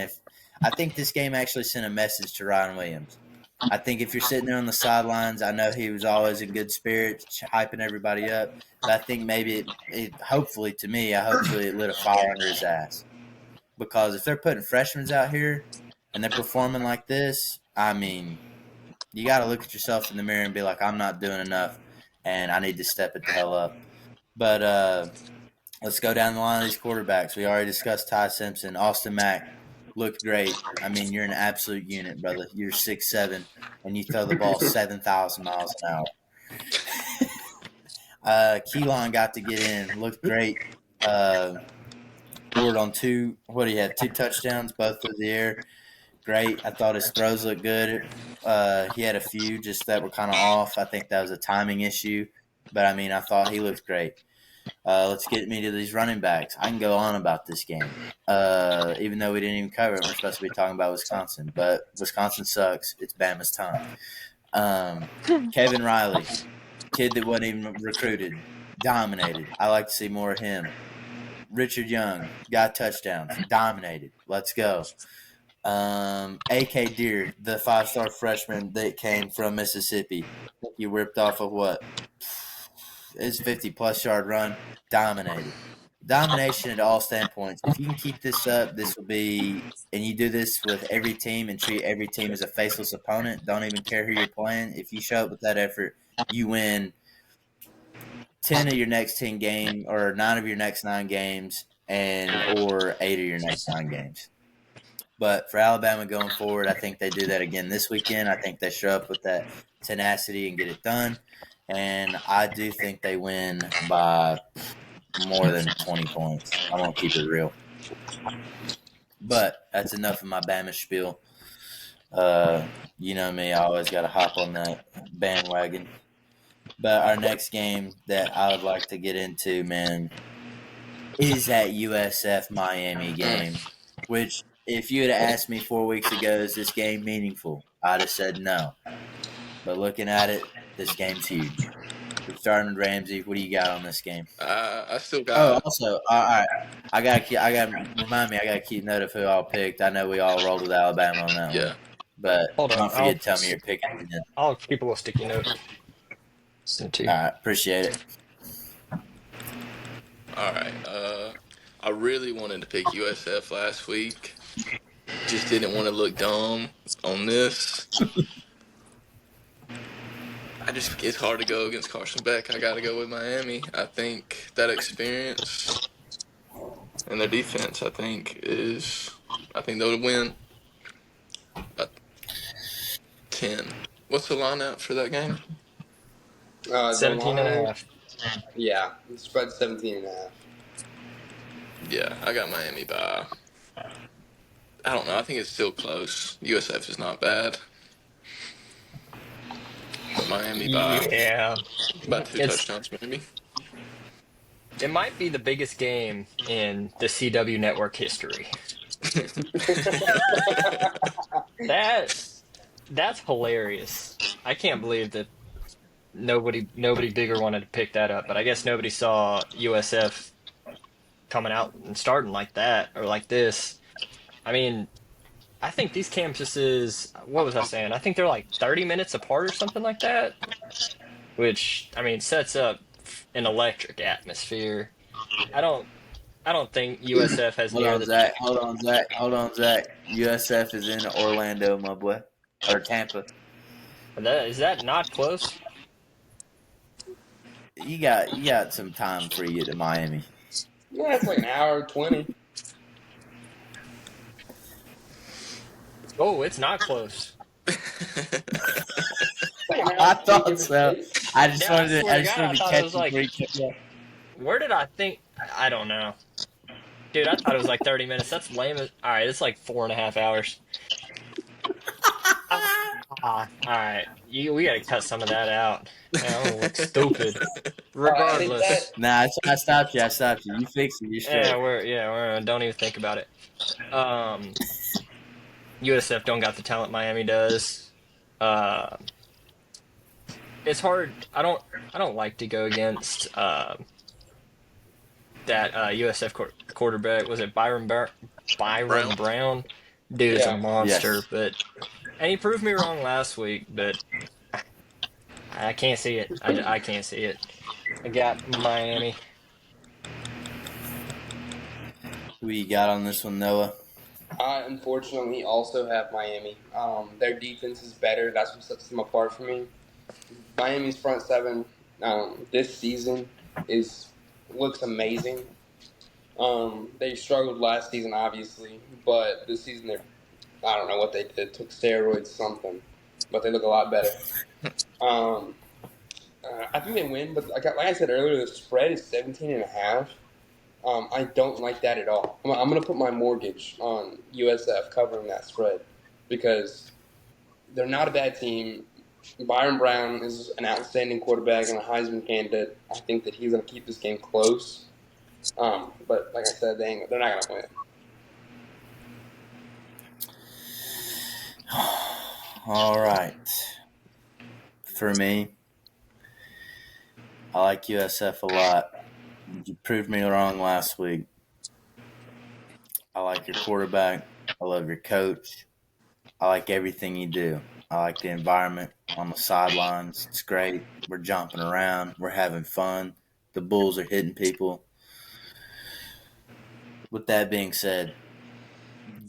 Speaker 1: I think this game actually sent a message to Ryan Williams. I think if you're sitting there on the sidelines, I know he was always in good spirits, hyping everybody up. But I think maybe hopefully it lit a fire under his ass. Because if they're putting freshmen out here and they're performing like this, I mean, you got to look at yourself in the mirror and be like, I'm not doing enough, and I need to step it the hell up. But let's go down the line of these quarterbacks. We already discussed Ty Simpson. Austin Mack looked great. I mean, you're an absolute unit, brother. You're 6'7", and you throw the ball 7,000 miles an hour. Keelan got to get in, looked great. Scored on two. What do you have? 2 touchdowns, both through the air. Great. I thought his throws looked good. He had a few just that were kind of off. I think that was a timing issue, but I mean, I thought he looked great. Let's get me to these running backs. I can go on about this game, even though we didn't even cover it. We're supposed to be talking about Wisconsin, but Wisconsin sucks. It's Bama's time. Kevin Riley, kid that wasn't even recruited, dominated. I like to see more of him. Richard Young got touchdowns, dominated. Let's go. A.K. Deer, the 5-star freshman that came from Mississippi, he whipped off of what? His 50-plus yard run, dominated. Domination at all standpoints. If you can keep this up, this will be, and you do this with every team and treat every team as a faceless opponent, don't even care who you're playing. If you show up with that effort, you win 10 of your next 10 games or 9 of your next 9 games or 8 of your next 9 games. But for Alabama going forward, I think they do that again this weekend. I think they show up with that tenacity and get it done. And I do think they win by more than 20 points. I'm going to keep it real. But that's enough of my Bama spiel. You know me, I always got to hop on that bandwagon. But our next game that I would like to get into, man, is that USF Miami game, which if you had asked me 4 weeks ago, is this game meaningful? I'd have said no. But looking at it, this game's huge. We're starting with Ramsey. What do you got on this game?
Speaker 3: I still
Speaker 1: Oh,
Speaker 3: got.
Speaker 1: also, all right. I gotta remind me. I gotta keep note of who all picked. I know we all rolled with Alabama on that one,
Speaker 3: Yeah.
Speaker 1: but
Speaker 2: Hold on,
Speaker 1: don't forget to tell me your pick again.
Speaker 2: I'll keep a little sticky note. Send to you.
Speaker 1: All right, appreciate it.
Speaker 3: All right. I really wanted to pick USF last week. Just didn't want to look dumb on this. It's hard to go against Carson Beck. I got to go with Miami. I think that experience and their defense, I think they'll win by 10. What's the lineup for that game?
Speaker 4: The
Speaker 2: 17 and a
Speaker 4: line,
Speaker 2: half.
Speaker 4: yeah, the spread 17.5.
Speaker 3: Yeah, I got Miami by. I don't know. I think it's still close. USF is not bad, but Miami by
Speaker 2: Yeah.
Speaker 3: about 2
Speaker 2: It's
Speaker 3: touchdowns maybe.
Speaker 2: it might be the biggest game in the CW network history. That that's hilarious. I can't believe that nobody bigger wanted to pick that up, but I guess nobody saw USF coming out and starting like that or like this. I mean, I think these campuses, what was I saying? I think they're like 30 minutes apart or something like that, which I mean sets up an electric atmosphere. I don't I don't think USF has
Speaker 1: Hold
Speaker 2: near
Speaker 1: on,
Speaker 2: the
Speaker 1: Zach. Hold on, Zach. USF is in Orlando, my boy, or Tampa.
Speaker 2: that is that not close?
Speaker 1: You got some time before you get to Miami.
Speaker 4: Yeah, it's like an hour 20.
Speaker 2: Oh, it's not close.
Speaker 4: It's like an hour
Speaker 1: I
Speaker 4: 20
Speaker 1: thought
Speaker 4: different
Speaker 1: so.
Speaker 4: states.
Speaker 1: I just
Speaker 2: Yeah, I
Speaker 1: wanted to.
Speaker 2: swear
Speaker 1: I
Speaker 2: to
Speaker 1: just
Speaker 2: God, I
Speaker 1: wanted to
Speaker 2: thought it
Speaker 1: catch
Speaker 2: was
Speaker 1: you before
Speaker 2: like,
Speaker 1: you kept going.
Speaker 2: where did I think? I don't know. Dude, I thought it was like 30 minutes. That's lame. All right, it's like 4.5 hours. All right. We got to cut some of that out. Man, I'm gonna look stupid.
Speaker 4: I think that
Speaker 2: Regardless.
Speaker 1: Nah, I stopped you. I stopped you. You fixed it. You're straight.
Speaker 2: We're don't even think about it. Um, USF don't got the talent Miami does. Uh, it's hard. I don't like to go against that USF quarterback. Was it Byron
Speaker 3: Brown.
Speaker 2: Brown? Dude's a
Speaker 4: yeah.
Speaker 2: monster,
Speaker 1: Yes.
Speaker 2: but and he proved me wrong last week, but I can't see it. I can't see it. I got Miami.
Speaker 1: Who you got on this one, Noah?
Speaker 4: I unfortunately also have Miami. Their defense is better. That's what sets them apart for me. Miami's front seven this season is looks amazing. They struggled last season, obviously, but this season I don't know what they did. Took steroids, something, but they look a lot better. Um, I think they win, but like I said earlier, the spread is 17.5. I don't like that at all. I'm going to put my mortgage on USF covering that spread because they're not a bad team. Byron Brown is an outstanding quarterback and a Heisman candidate. I think that he's going to keep this game close. But like I said, they're not going to win.
Speaker 1: All right. For me, I like USF a lot. You proved me wrong last week. I like your quarterback. I love your coach. I like everything you do. I like the environment on the sidelines. It's great. We're jumping around. We're having fun. The Bulls are hitting people. With that being said,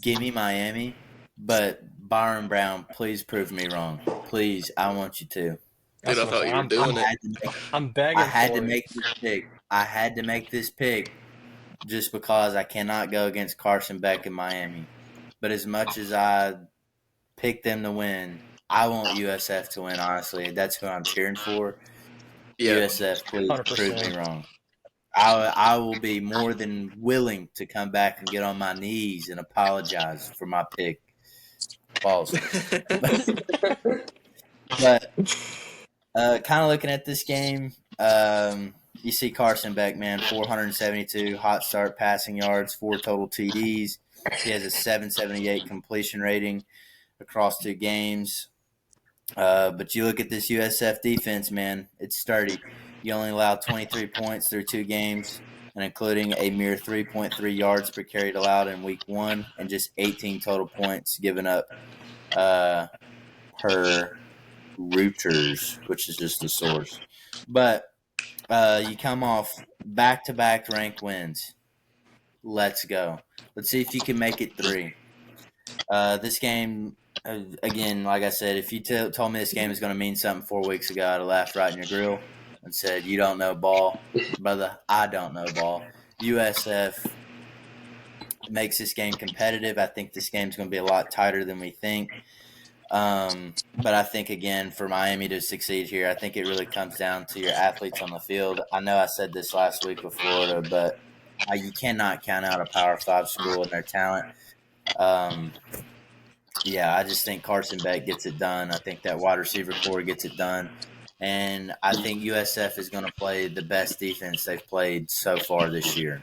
Speaker 1: give me Miami, but Byron Brown, please prove me wrong. Please, I want you to.
Speaker 3: Dude,
Speaker 2: That's
Speaker 3: I
Speaker 2: what I'm
Speaker 3: thought
Speaker 2: saying.
Speaker 3: you were
Speaker 1: I
Speaker 3: doing it.
Speaker 1: had to make,
Speaker 2: I'm
Speaker 1: I
Speaker 2: begging
Speaker 1: had to
Speaker 2: for it.
Speaker 1: make this pick. I had to make this pick just because I cannot go against Carson Beck in Miami. But as much as I picked them to win, I want USF to win, honestly. That's who I'm cheering for.
Speaker 3: Yeah,
Speaker 1: USF, please prove me
Speaker 2: 100%.
Speaker 1: wrong. I will be more than willing to come back and get on my knees and apologize for my pick. Balls. But kind of looking at this game, you see Carson Beck, man, 472 hot start passing yards, 4 total TDs. He has a 778 completion rating across 2 games. But you look at this USF defense, man, it's sturdy. You only allow 23 points through 2 games, and including a mere 3.3 yards per carry allowed in week 1 and just 18 total points given up uh, per Reuters, which is just the source. But you come off back-to-back rank wins. Let's go. Let's see if you can make it 3. This game, again, like I said, if you told me this game is going to mean something 4 weeks ago, I'd have laughed right in your grill and said, "You don't know ball, brother. I don't know ball." USF makes this game competitive. I think this game's going to be a lot tighter than we think. But I think, again, for Miami to succeed here, I think it really comes down to your athletes on the field. I know I said this last week with Florida, but you cannot count out a Power 5 school and their talent. Um, yeah, I just think Carson Beck gets it done. I think that wide receiver core gets it done. And I think USF is going to play the best defense they've played so far this year.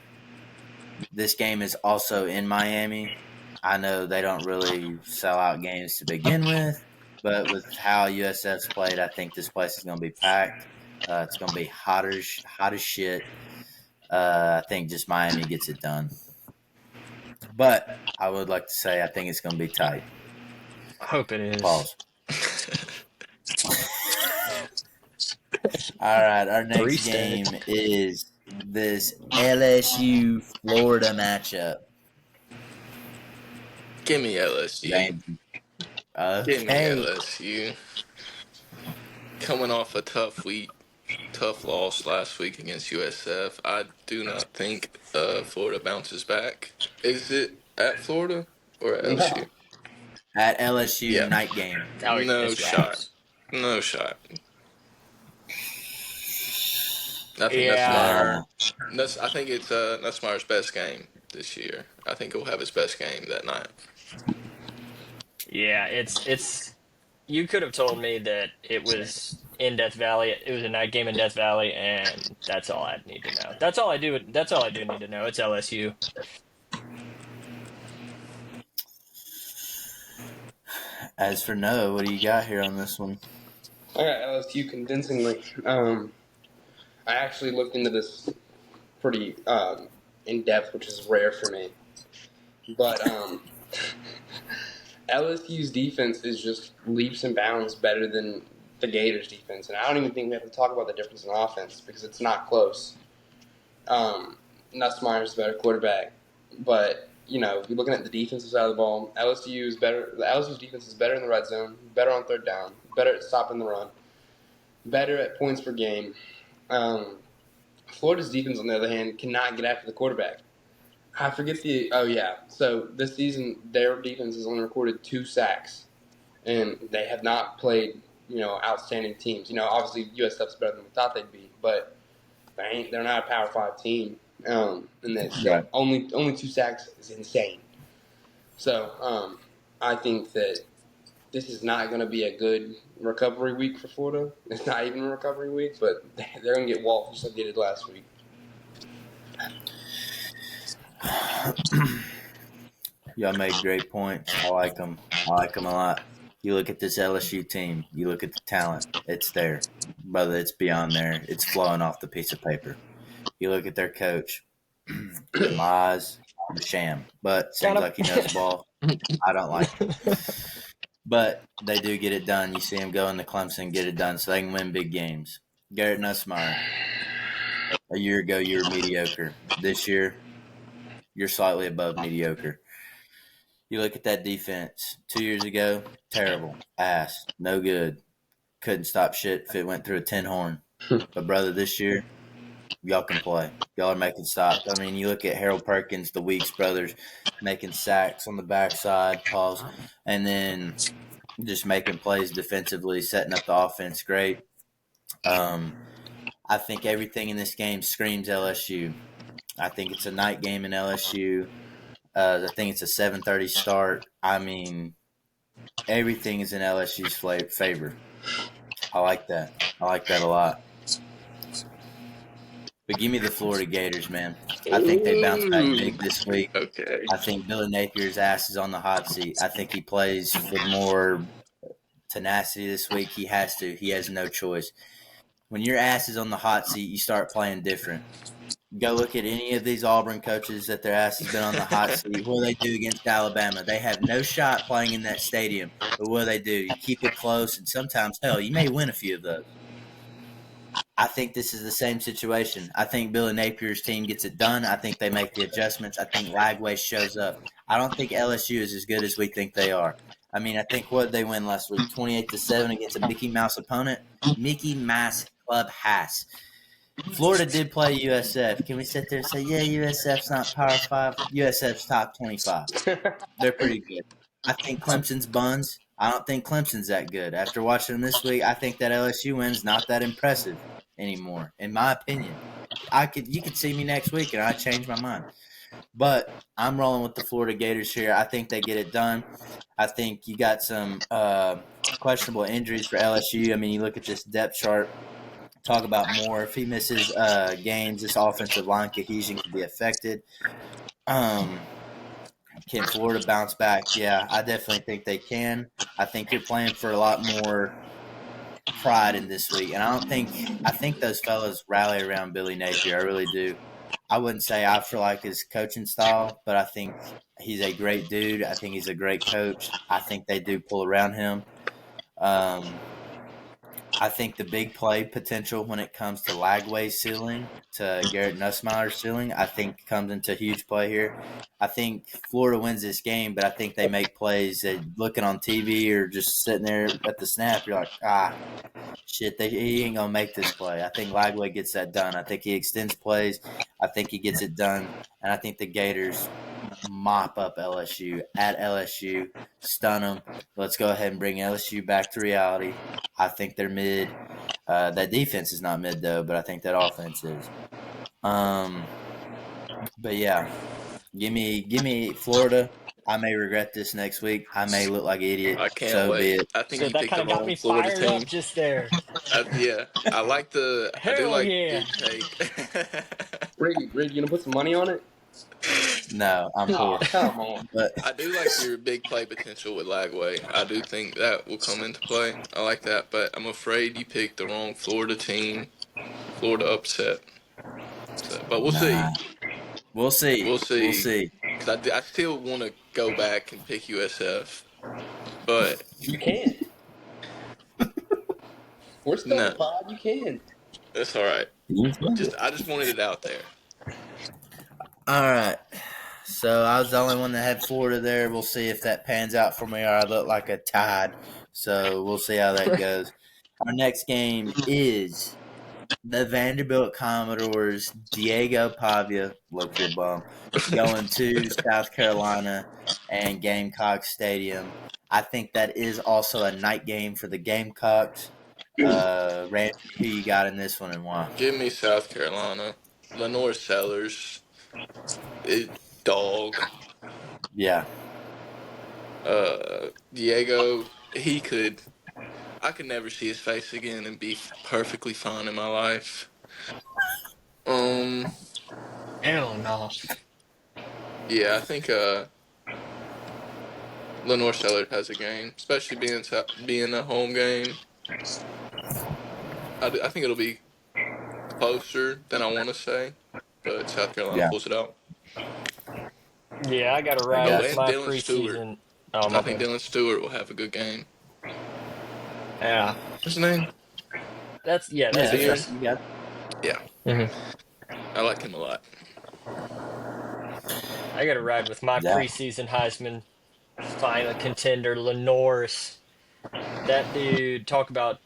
Speaker 1: This game is also in Miami. I know they don't really sell out games to begin with, but with how USF's played, I think this place is going to be packed. It's going to be hot as shit. I think just Miami gets it done. But I would like to say I think it's going to be tight.
Speaker 2: I hope it is.
Speaker 1: Pause. All right, our
Speaker 2: Three
Speaker 1: next
Speaker 2: states.
Speaker 1: game is this LSU Florida matchup.
Speaker 3: give me LSU.
Speaker 1: Randy.
Speaker 3: Give me
Speaker 1: Okay.
Speaker 3: LSU. Coming off a tough loss last week against USF, I do not think Florida bounces back. Is it at Florida or at
Speaker 4: No.
Speaker 3: LSU?
Speaker 1: At LSU
Speaker 3: Yeah,
Speaker 1: night game.
Speaker 2: Oh,
Speaker 3: no
Speaker 2: it's
Speaker 3: shot.
Speaker 2: Raps.
Speaker 3: No shot. I think
Speaker 2: Yeah.
Speaker 3: I think it's Nussmeier's best game this year. I think he'll have his best game that night.
Speaker 2: Yeah, it's you could have told me that it was in Death Valley. It was a night game in Death Valley, and that's all I need to know. That's all I do need to know. It's LSU.
Speaker 1: As for Noah, what do you got here on this one?
Speaker 4: I got LSU convincingly. I actually looked into this pretty in depth, which is rare for me. But LSU's defense is just leaps and bounds better than the Gators' defense, and I don't even think we have to talk about the difference in offense because it's not close. Nussmeier's a better quarterback, but if you're looking at the defensive side of the ball, LSU is better. The LSU's defense is better in the red zone, better on third down, better at stopping the run, better at points per game. Florida's defense, on the other hand, cannot get after the quarterback. I forget the. Oh yeah. So this season, their defense has only recorded 2 sacks, and they have not played outstanding teams. Obviously USF's better than we thought they'd be, but they're not a Power 5 team. And that
Speaker 1: Right.
Speaker 4: only 2 sacks is insane. So I think that this is not going to be a good recovery week for Florida. It's not even a recovery week, but they're going to get walloped just like they did last week.
Speaker 1: Y'all made great points. I like them. I like them a lot. You look at this LSU team. You look at the talent. It's there, brother. It's beyond there. It's flowing off the piece of paper. You look at their coach. In my eyes, the sham, but seems
Speaker 2: Kind
Speaker 1: like he knows ball. I don't like him, but they do get it done. You see him go into Clemson, get it done, so they can win big games. Garrett Nussmeier, a year ago you were mediocre. This year, you're slightly above mediocre. You look at that defense. 2 years ago, terrible, ass, no good, couldn't stop shit if it went through a tin horn. But brother, this year, y'all can play. Y'all are making stops. I mean, you look at Harold Perkins, the Weeks brothers, making sacks on the backside, pause, and then just making plays defensively, setting up the offense great. I think everything in this game screams LSU. I think it's a night game in LSU. I think it's a 7:30 start. I mean, everything is in LSU's favor. I like that. I like that a lot. But give me the Florida Gators, man. I think they bounce back big this week.
Speaker 3: Okay.
Speaker 1: I think Billy Napier's ass is on the hot seat. I think he plays with more tenacity this week. He has to. He has no choice. When your ass is on the hot seat, you start playing different. Go look at any of these Auburn coaches that their ass has been on the hot seat. What do they do against Alabama? They have no shot playing in that stadium. But what do they do? You keep it close, and sometimes, hell, you may win a few of those. I think this is the same situation. I think Billy Napier's team gets it done. I think they make the adjustments. I think Lagway shows up. I don't think LSU is as good as we think they are. I mean, I think what they win last week, 28-7 against a Mickey Mouse opponent. Mickey Mouse Club has. Florida did play USF. Can we sit there and say, yeah, USF's not Power 5? USF's top 25. They're pretty good. I think Clemson's buns. I don't think Clemson's that good. After watching them this week, I think that LSU win's not that impressive anymore, in my opinion. You could see me next week and I change my mind. But I'm rolling with the Florida Gators here. I think they get it done. I think you got some questionable injuries for LSU. I mean, you look at this depth chart. Talk about more. If he misses games, this offensive line cohesion could be affected. Can Florida bounce back? Yeah, I definitely think they can. I think you're playing for a lot more pride in this week, and I think those fellas rally around Billy Napier. I really do. I wouldn't say I feel like his coaching style, but I think he's a great dude. I think he's a great coach. I think they do pull around him. I think the big play potential when it comes to Lagway's ceiling to Garrett Nussmeier's ceiling, I think comes into huge play here. I think Florida wins this game, but I think they make plays that looking on TV or just sitting there at the snap, you're like, shit, he ain't going to make this play. I think Lagway gets that done. I think he extends plays. I think he gets it done. And I think the Gators mop up LSU at LSU, stun them. Let's go ahead and bring LSU back to reality. I think they're mid. That defense is not mid though, but I think that offense is. But yeah, give me Florida. I may regret this next week. I may look like an idiot.
Speaker 3: I can't
Speaker 1: So be
Speaker 3: wait.
Speaker 1: it.
Speaker 3: I think
Speaker 2: So
Speaker 3: you
Speaker 2: that
Speaker 3: picked
Speaker 2: kind
Speaker 3: the
Speaker 2: of got
Speaker 3: wrong
Speaker 2: me
Speaker 3: Florida
Speaker 2: fired up
Speaker 3: team.
Speaker 2: just there.
Speaker 3: Yeah, I do
Speaker 2: Hell
Speaker 3: like
Speaker 2: yeah.
Speaker 3: your take.
Speaker 4: Reed, you gonna put some money on it?
Speaker 1: No, I'm
Speaker 4: Oh,
Speaker 1: poor.
Speaker 4: come on.
Speaker 1: But
Speaker 3: I do like your big play potential with Lagway. I do think that will come into play. I like that, but I'm afraid you picked the wrong Florida team. Florida upset. So, but we'll
Speaker 1: nah,
Speaker 3: see.
Speaker 1: we'll see.
Speaker 3: We'll
Speaker 1: We'll
Speaker 3: see.
Speaker 1: see.
Speaker 3: Because I still want to go back and pick USF, but
Speaker 4: You can. We're still in
Speaker 3: no,
Speaker 4: the pod. You can.
Speaker 3: that's all right.
Speaker 1: All
Speaker 3: I just wanted it out there.
Speaker 1: right. So I was the only one that had Florida there. We'll see if that pans out for me or I look like a tide. So we'll see how that goes. Our next game is The Vanderbilt Commodores, Diego Pavia, low key a bum, going to South Carolina and Gamecock Stadium. I think that is also a night game for the Gamecocks. Randy, who you got in this one and why?
Speaker 3: Give me South Carolina. Lenore Sellers, dog.
Speaker 1: Yeah,
Speaker 3: Diego, he could. I could never see his face again and be perfectly fine in my life. Um,
Speaker 2: Hell no.
Speaker 3: yeah, I think Lenore Sellers has a game, especially being a home game. I think it'll be closer than I want to say, but South Carolina
Speaker 1: yeah,
Speaker 3: pulls it out.
Speaker 2: Yeah, I got to
Speaker 1: I
Speaker 2: ride
Speaker 3: Oh,
Speaker 2: with
Speaker 1: got
Speaker 3: and
Speaker 2: my
Speaker 3: Dylan Stewart.
Speaker 2: preseason. Oh,
Speaker 3: I
Speaker 2: my
Speaker 3: think
Speaker 2: bad.
Speaker 3: Dylan Stewart will have a good game.
Speaker 2: Yeah,
Speaker 3: What's his name?
Speaker 2: that's
Speaker 1: yeah.
Speaker 2: a
Speaker 1: That's
Speaker 3: Zion.
Speaker 2: guess.
Speaker 1: right. You got
Speaker 3: Yeah,
Speaker 2: Hmm.
Speaker 3: I like him a lot.
Speaker 2: I got to ride with my
Speaker 1: yeah.
Speaker 2: preseason Heisman final contender, Lenore's. That dude, talk about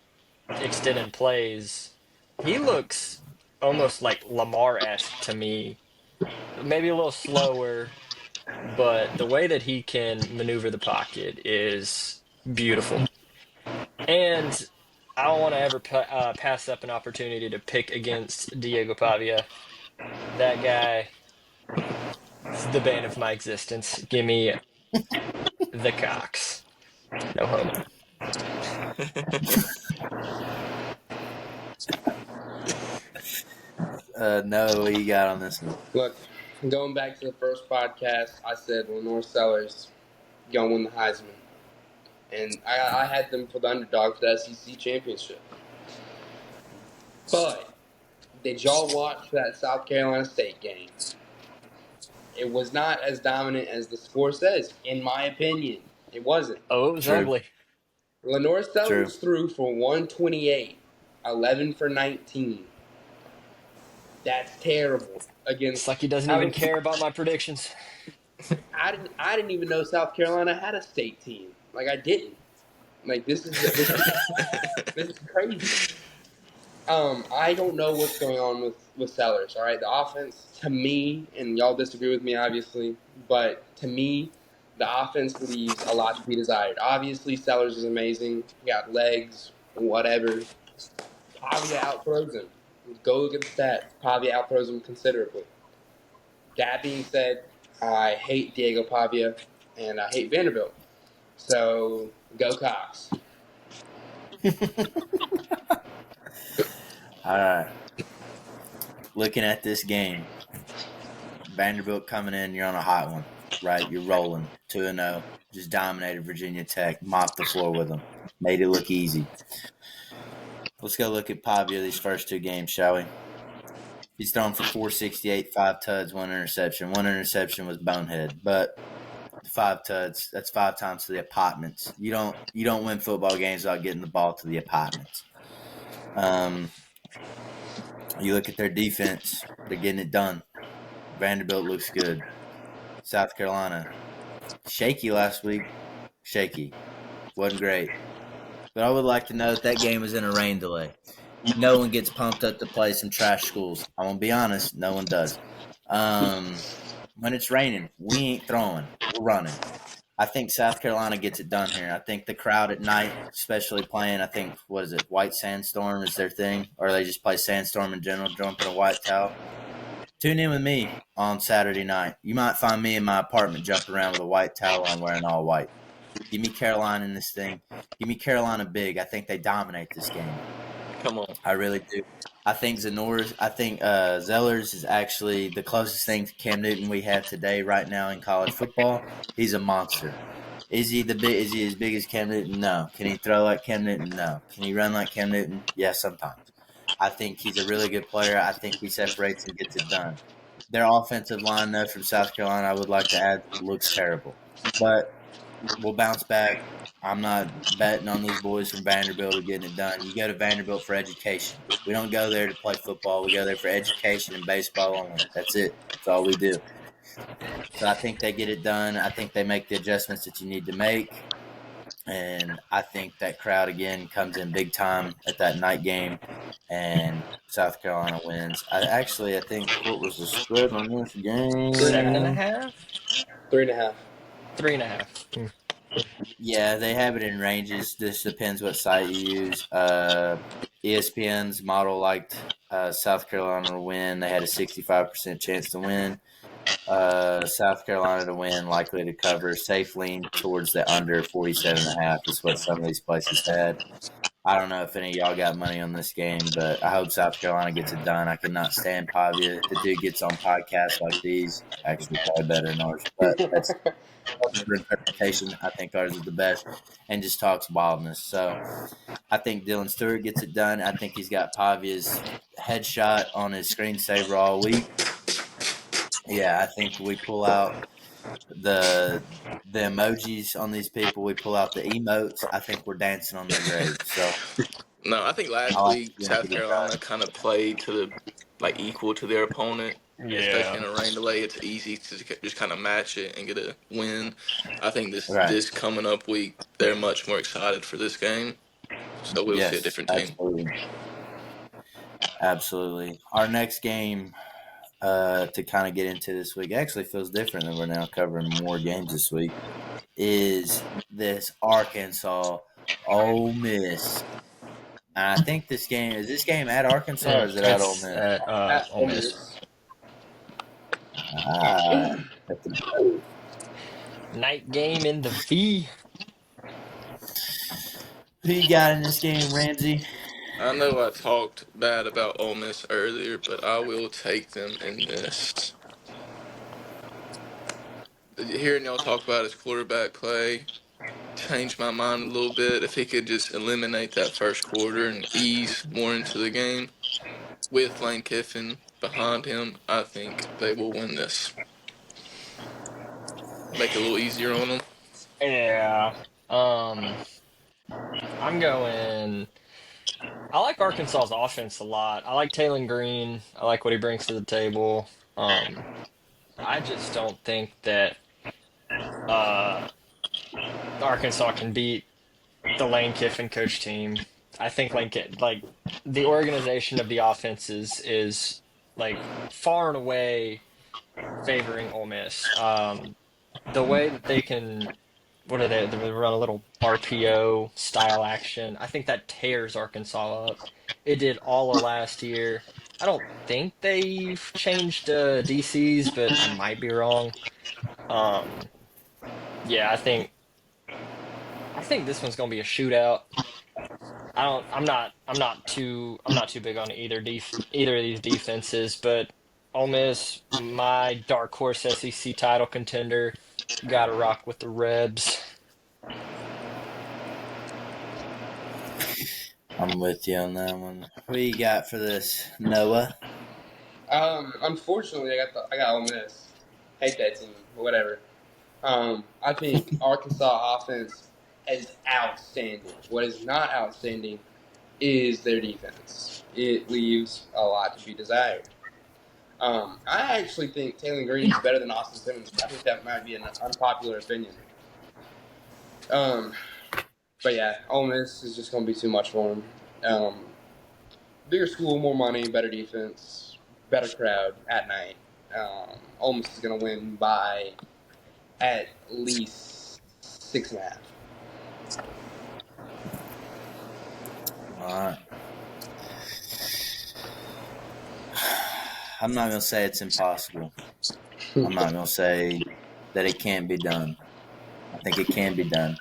Speaker 2: extended plays. He looks almost like Lamar-esque to me. Maybe a little slower, but the way that he can maneuver the pocket is beautiful. And I don't want to ever pass up an opportunity to pick against Diego Pavia. That guy is the bane of my existence. Give me the Cox. No homo.
Speaker 1: No, what you got on this one?
Speaker 4: Look, going back to the first podcast, I said Lenore Sellers gonna win the Heisman, and I had them for the underdog for the SEC championship. But did y'all watch that South Carolina State game? It was not as dominant as the score says, in my opinion. It wasn't.
Speaker 2: Oh, it was
Speaker 1: True,
Speaker 2: ugly.
Speaker 4: Lenore
Speaker 1: true.
Speaker 4: Sellers threw for 128, 11 for 19. That's terrible
Speaker 2: It's
Speaker 4: against.
Speaker 2: like he doesn't
Speaker 4: I
Speaker 2: even
Speaker 4: mean,
Speaker 2: care about my predictions.
Speaker 4: I didn't even know South Carolina had a state team. Like I didn't. Like this is crazy. I don't know what's going on with Sellers. All right, the offense to me, and y'all disagree with me obviously, but to me, the offense leaves a lot to be desired. Obviously, Sellers is amazing. He got legs, whatever. Pavia outthrows him. Go look at the stats. Pavia outthrows him considerably. That being said, I hate Diego Pavia and I hate Vanderbilt. So go Cox.
Speaker 1: All right. Looking at this game, Vanderbilt coming in, you're on a hot one, right? You're rolling 2-0, just dominated Virginia Tech, mopped the floor with them, made it look easy. Let's go look at Pavia these first two games, shall we? He's thrown for 468, 5 tuds, 1 interception. 1 interception was bonehead, but 5 tuds, that's 5 times to the apartments. You don't win football games without getting the ball to the apartments. You look at their defense, they're getting it done. Vanderbilt looks good. South Carolina, shaky last week. Shaky. Wasn't great. But I would like to know that game was in a rain delay. No one gets pumped up to play some trash schools. I'm going to be honest, no one does. When it's raining, we ain't throwing. We're running. I think South Carolina gets it done here. I think the crowd at night, especially playing, I think, what is it, White Sandstorm is their thing, or they just play Sandstorm in general, jump in a white towel. Tune in with me on Saturday night. You might find me in my apartment jumping around with a white towel on wearing all white. Give me Carolina in this thing. Give me Carolina big. I think they dominate this game.
Speaker 3: Come on.
Speaker 1: I really do. I think Zellers is actually the closest thing to Cam Newton we have today right now in college football. He's a monster. Is he as big as Cam Newton? No. Can he throw like Cam Newton? No. Can he run like Cam Newton? Yeah, sometimes. I think he's a really good player. I think he separates and gets it done. Their offensive line, though, from South Carolina, I would like to add, looks terrible. But we'll bounce back. I'm not betting on these boys from Vanderbilt or getting it done. You go to Vanderbilt for education. We don't go there to play football. We go there for education and baseball only. That's it. That's all we do. So I think they get it done. I think they make the adjustments that you need to make. And I think that crowd again comes in big time at that night game, and South Carolina wins. I think what was the spread on this
Speaker 4: Three and a
Speaker 2: Seven
Speaker 4: half.
Speaker 2: and a
Speaker 1: game?
Speaker 2: half,
Speaker 4: 3.5.
Speaker 2: 3.5.
Speaker 1: Yeah, they have it in ranges. This depends what site you use. ESPN's model liked South Carolina to win. They had a 65% chance to win. South Carolina to win, likely to cover. Safe lean towards the under 47.5 is what some of these places had. I don't know if any of y'all got money on this game, but I hope South Carolina gets it done. I cannot stand Pavia. The dude gets on podcasts like these, actually probably better than ours, but that's for interpretation. I think ours is the best, and just talks wildness. So I think Dylan Stewart gets it done. I think he's got Pavia's headshot on his screensaver all week. Yeah, I think we pull out the the emojis on these people. We pull out the emotes. I think we're dancing on their graves. So
Speaker 3: No, I think
Speaker 1: I
Speaker 3: last
Speaker 1: like
Speaker 3: week
Speaker 1: to see him
Speaker 3: South
Speaker 1: get it
Speaker 3: Carolina
Speaker 1: done.
Speaker 3: kind of played to the equal to their opponent, especially
Speaker 2: Yeah.
Speaker 3: in a rain delay. It's easy to just kind of match it and get a win. I think
Speaker 1: Right.
Speaker 3: this coming up week they're much more excited for this game, so we'll see a
Speaker 1: Yes,
Speaker 3: different team.
Speaker 1: absolutely. Absolutely. Our next game to kind of get into this week actually feels different than we're now covering more games this week. Is this Arkansas Ole Miss? And I think this game at Arkansas or is it at Ole
Speaker 2: It's
Speaker 1: Miss?
Speaker 2: at
Speaker 4: At
Speaker 2: Ole
Speaker 4: Ole
Speaker 2: Miss.
Speaker 4: Miss.
Speaker 1: Ah, at the Grove.
Speaker 2: Night game in the V.
Speaker 1: Who you got in this game, Ramsey?
Speaker 3: I know I talked bad about Ole Miss earlier, but I will take them in this. Hearing y'all talk about his quarterback play changed my mind a little bit. If he could just eliminate that first quarter and ease more into the game with Lane Kiffin behind him, I think they will win this. Make it a little easier on them.
Speaker 2: Yeah. Um, I'm going. I like Arkansas's offense a lot. I like Taylon Green. I like what he brings to the table. Um, I just don't think that uh Arkansas can beat the Lane Kiffin coach team. I think like the organization of the offenses is like far and away favoring Ole Miss. The way that they can, what are they run a little RPO style action. I think that tears Arkansas up. It did all of last year. I don't think they've changed DCs, but I might be wrong. Um, yeah, I think this one's gonna be a shootout. I'm not too big on either of these defenses, but Ole Miss, my dark horse SEC title contender, gotta rock with the Rebs.
Speaker 1: I'm with you on that one. Who you got for this, Noah?
Speaker 4: Unfortunately, I got Ole Miss. Hate that team, but whatever. I think Arkansas offense is outstanding. What is not outstanding is their defense. It leaves a lot to be desired. I actually think Taylor Green is better than Austin Simmons. I think that might be an unpopular opinion. Um, but yeah, Ole Miss is just going to be too much for him. Um, Bigger school, more money, better defense, better crowd at night. Ole Miss is going to win by at least 6.5.
Speaker 1: All right. I'm not going to say it's impossible. I'm not going to say that it can't be done. I think it can be done.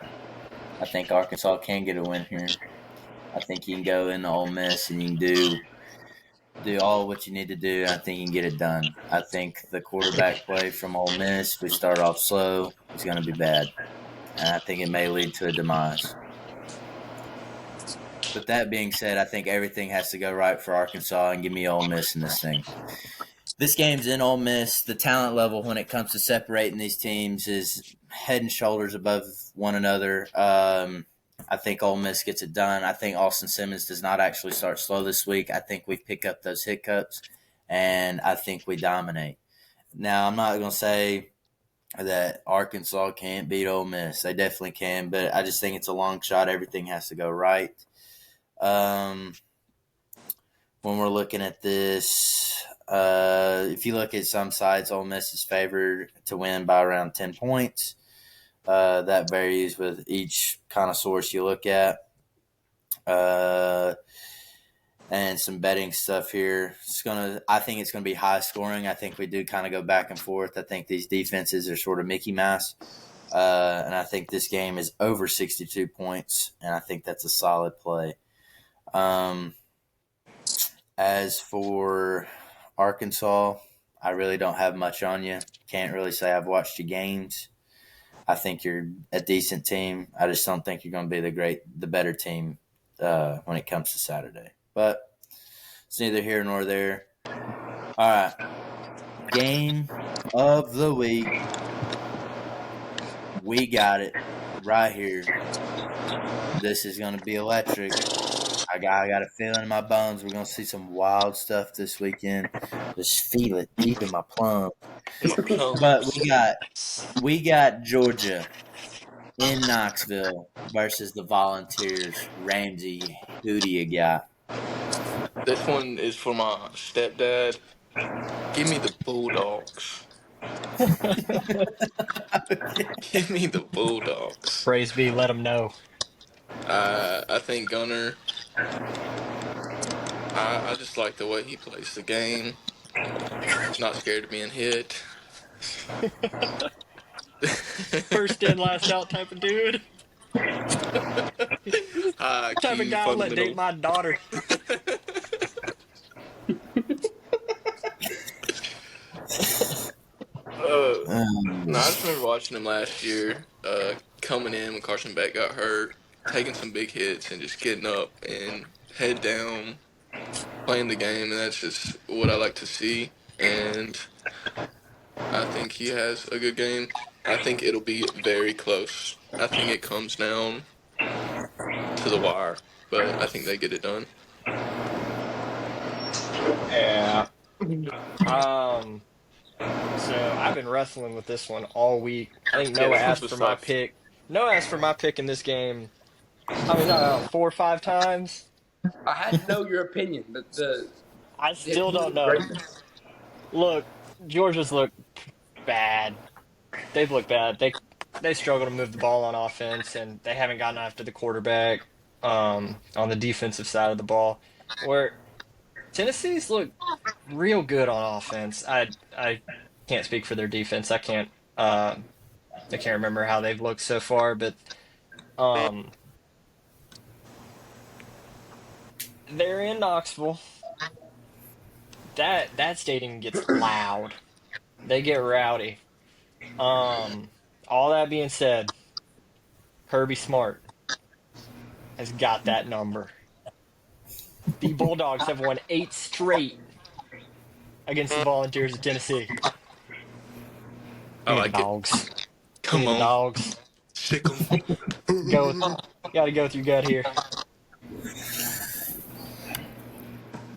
Speaker 1: I think Arkansas can get a win here. I think you can go into Ole Miss and you can do all what you need to do. I think you can get it done. I think the quarterback play from Ole Miss, we start off slow, is going to be bad. And I think it may lead to a demise. But that being said, I think everything has to go right for Arkansas and give me Ole Miss in this thing. This game's in Ole Miss. The talent level when it comes to separating these teams is head and shoulders above one another. I think Ole Miss gets it done. I think Austin Simmons does not actually start slow this week. I think we pick up those hiccups, and I think we dominate. Now, I'm not going to say that Arkansas can't beat Ole Miss. They definitely can, but I just think it's a long shot. Everything has to go right. When we're looking at this, if you look at some sides, Ole Miss is favored to win by around 10 points. That varies with each kind of source you look at. And some betting stuff here. I think it's gonna be high scoring. I think we do kind of go back and forth. I think these defenses are sort of Mickey Mouse. And I think this game is over 62 points, and I think that's a solid play. As for Arkansas, I really don't have much on you. Can't really say I've watched your games. I think you're a decent team. I just don't think you're going to be the better team when it comes to Saturday. But it's neither here nor there. All right. Game of the week. We got it right here. This is going to be electric. I got a feeling in my bones we're going to see some wild stuff this weekend. Just feel it deep in my plums. But we got Georgia in Knoxville versus the Volunteers. Ramsey, who do you got?
Speaker 3: This one is for my stepdad. Give me the Bulldogs. Give me the Bulldogs.
Speaker 2: Praise be, let them know.
Speaker 3: I think Gunner. I just like the way he plays the game. Not scared of being hit.
Speaker 2: First in, last out type of dude.
Speaker 3: High
Speaker 2: Type of
Speaker 3: key,
Speaker 2: guy I'll let date
Speaker 3: fundamental.
Speaker 2: my daughter.
Speaker 3: No, I just remember watching him last year, coming in when Carson Beck got hurt, taking some big hits and just getting up and head down, playing the game, and that's just what I like to see. And I think he has a good game. I think it'll be very close. I think it comes down to the wire, but I think they get it done.
Speaker 2: Yeah. So I've been wrestling with this one all week. I think
Speaker 3: Yeah,
Speaker 2: Noah
Speaker 3: this
Speaker 2: asked
Speaker 3: was
Speaker 2: for my
Speaker 3: tough.
Speaker 2: pick. Noah asked for my pick in this game. How many times? 4 or 5 times.
Speaker 4: I had to know your opinion.
Speaker 2: I
Speaker 4: The
Speaker 2: still
Speaker 4: opinion
Speaker 2: don't
Speaker 4: of
Speaker 2: know.
Speaker 4: greatness.
Speaker 2: Look, Georgia's look bad. They've looked bad. They struggle to move the ball on offense, and they haven't gotten after the quarterback on the defensive side of the ball. Where Tennessee's look real good on offense. I can't speak for their defense. I can't remember how they've looked so far, but um they're in Knoxville. That stadium gets loud. They get rowdy. Um all that being said, Kirby Smart has got that number. The Bulldogs have won 8 straight against the Volunteers of Tennessee.
Speaker 3: I
Speaker 2: Give me the
Speaker 3: like it.
Speaker 2: dogs. Give me
Speaker 3: Come
Speaker 2: the
Speaker 3: on,
Speaker 2: dogs.
Speaker 3: sick 'em.
Speaker 2: Go with, gotta go with your gut here.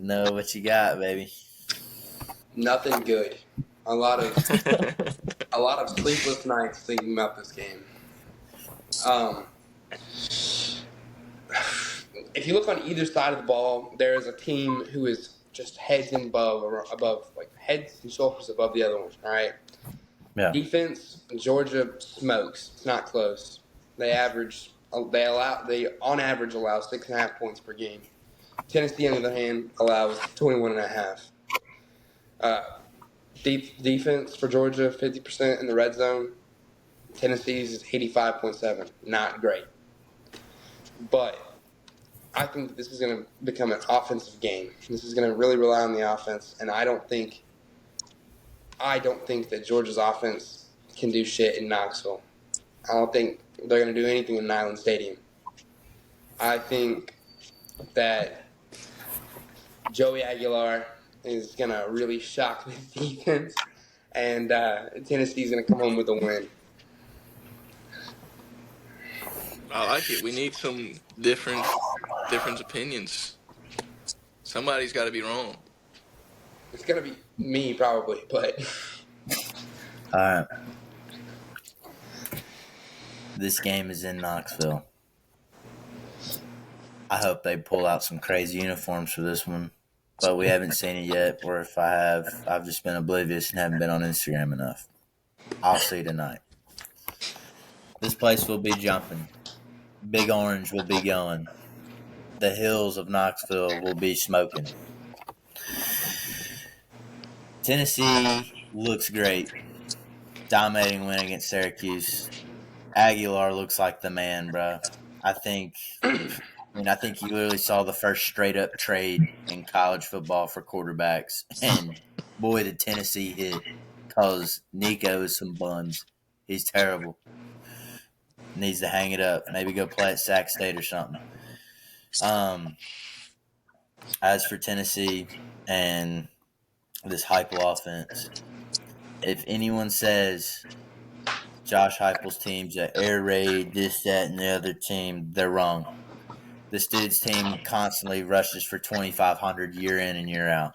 Speaker 1: Know what you got, baby.
Speaker 4: Nothing good. A lot of sleepless nights thinking about this game. Um, if you look on either side of the ball, there is a team who is just heads and above, like heads and shoulders above the other one. All right.
Speaker 1: Yeah.
Speaker 4: Defense, Georgia smokes. It's not close. They on average allow 6.5 points per game. Tennessee, on the other hand, allows 21.5. Defense for Georgia, 50% in the red zone. Tennessee's is 85.7. Not great. But I think that this is going to become an offensive game. This is going to really rely on the offense, and I don't think that Georgia's offense can do shit in Knoxville. I don't think they're going to do anything in Neyland Stadium. I think that Joey Aguilar is going to really shock the defense, and Tennessee's going to come home with a win.
Speaker 3: I like it. We need some different opinions. Somebody's got to be wrong.
Speaker 4: It's going to be me, probably, but
Speaker 1: All right. This game is in Knoxville. I hope they pull out some crazy uniforms for this one, but we haven't seen it yet. Or if I have, I've just been oblivious and haven't been on Instagram enough. I'll see tonight. This place will be jumping. Big Orange will be going. The hills of Knoxville will be smoking. Tennessee looks great. Dominating win against Syracuse. Aguilar looks like the man, bro. I think I think you literally saw the first straight up trade in college football for quarterbacks. And boy, did Tennessee hit. Because Nico is some buns. He's terrible. Needs to hang it up. Maybe go play at Sac State or something. As for Tennessee and this Heupel offense, if anyone says Josh Heupel's team's an air raid, this, that, and the other team, they're wrong. This dude's team constantly rushes for 2,500 year in and year out.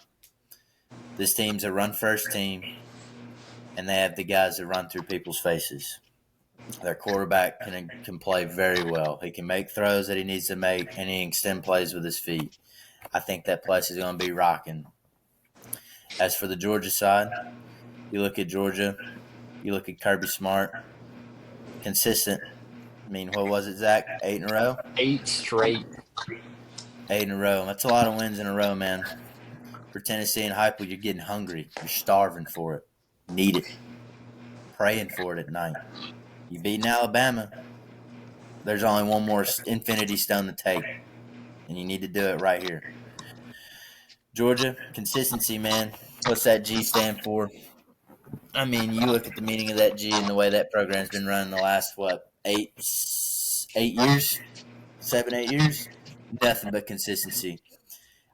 Speaker 1: This team's a run-first team, and they have the guys that run through people's faces. Their quarterback can play very well. He can make throws that he needs to make, and he can extend plays with his feet. I think that place is going to be rocking. As for the Georgia side, you look at Georgia, you look at Kirby Smart, consistent. I mean, what was it, Zach? 8 in a row?
Speaker 2: 8 straight.
Speaker 1: 8 in a row. That's a lot of wins in a row, man. For Tennessee and Heupel, you're getting hungry. You're starving for it. Need it. Praying for it at night. You beating Alabama. There's only one more infinity stone to take, and you need to do it right here. Georgia, consistency, man. What's that G stand for? I mean, you look at the meaning of that G and the way that program's been running the last, 8 years? 7, 8 years? Nothing but consistency.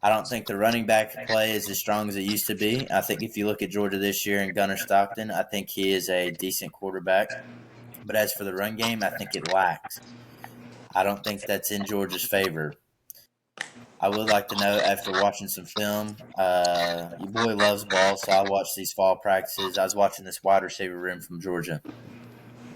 Speaker 1: I don't think the running back play is as strong as it used to be. I think if you look at Georgia this year and Gunnar Stockton, I think he is a decent quarterback. But as for the run game, I think it lacks. I don't think that's in Georgia's favor. I would like to know, after watching some film, your boy loves ball, so I watched these fall practices. I was watching this wide receiver room from Georgia.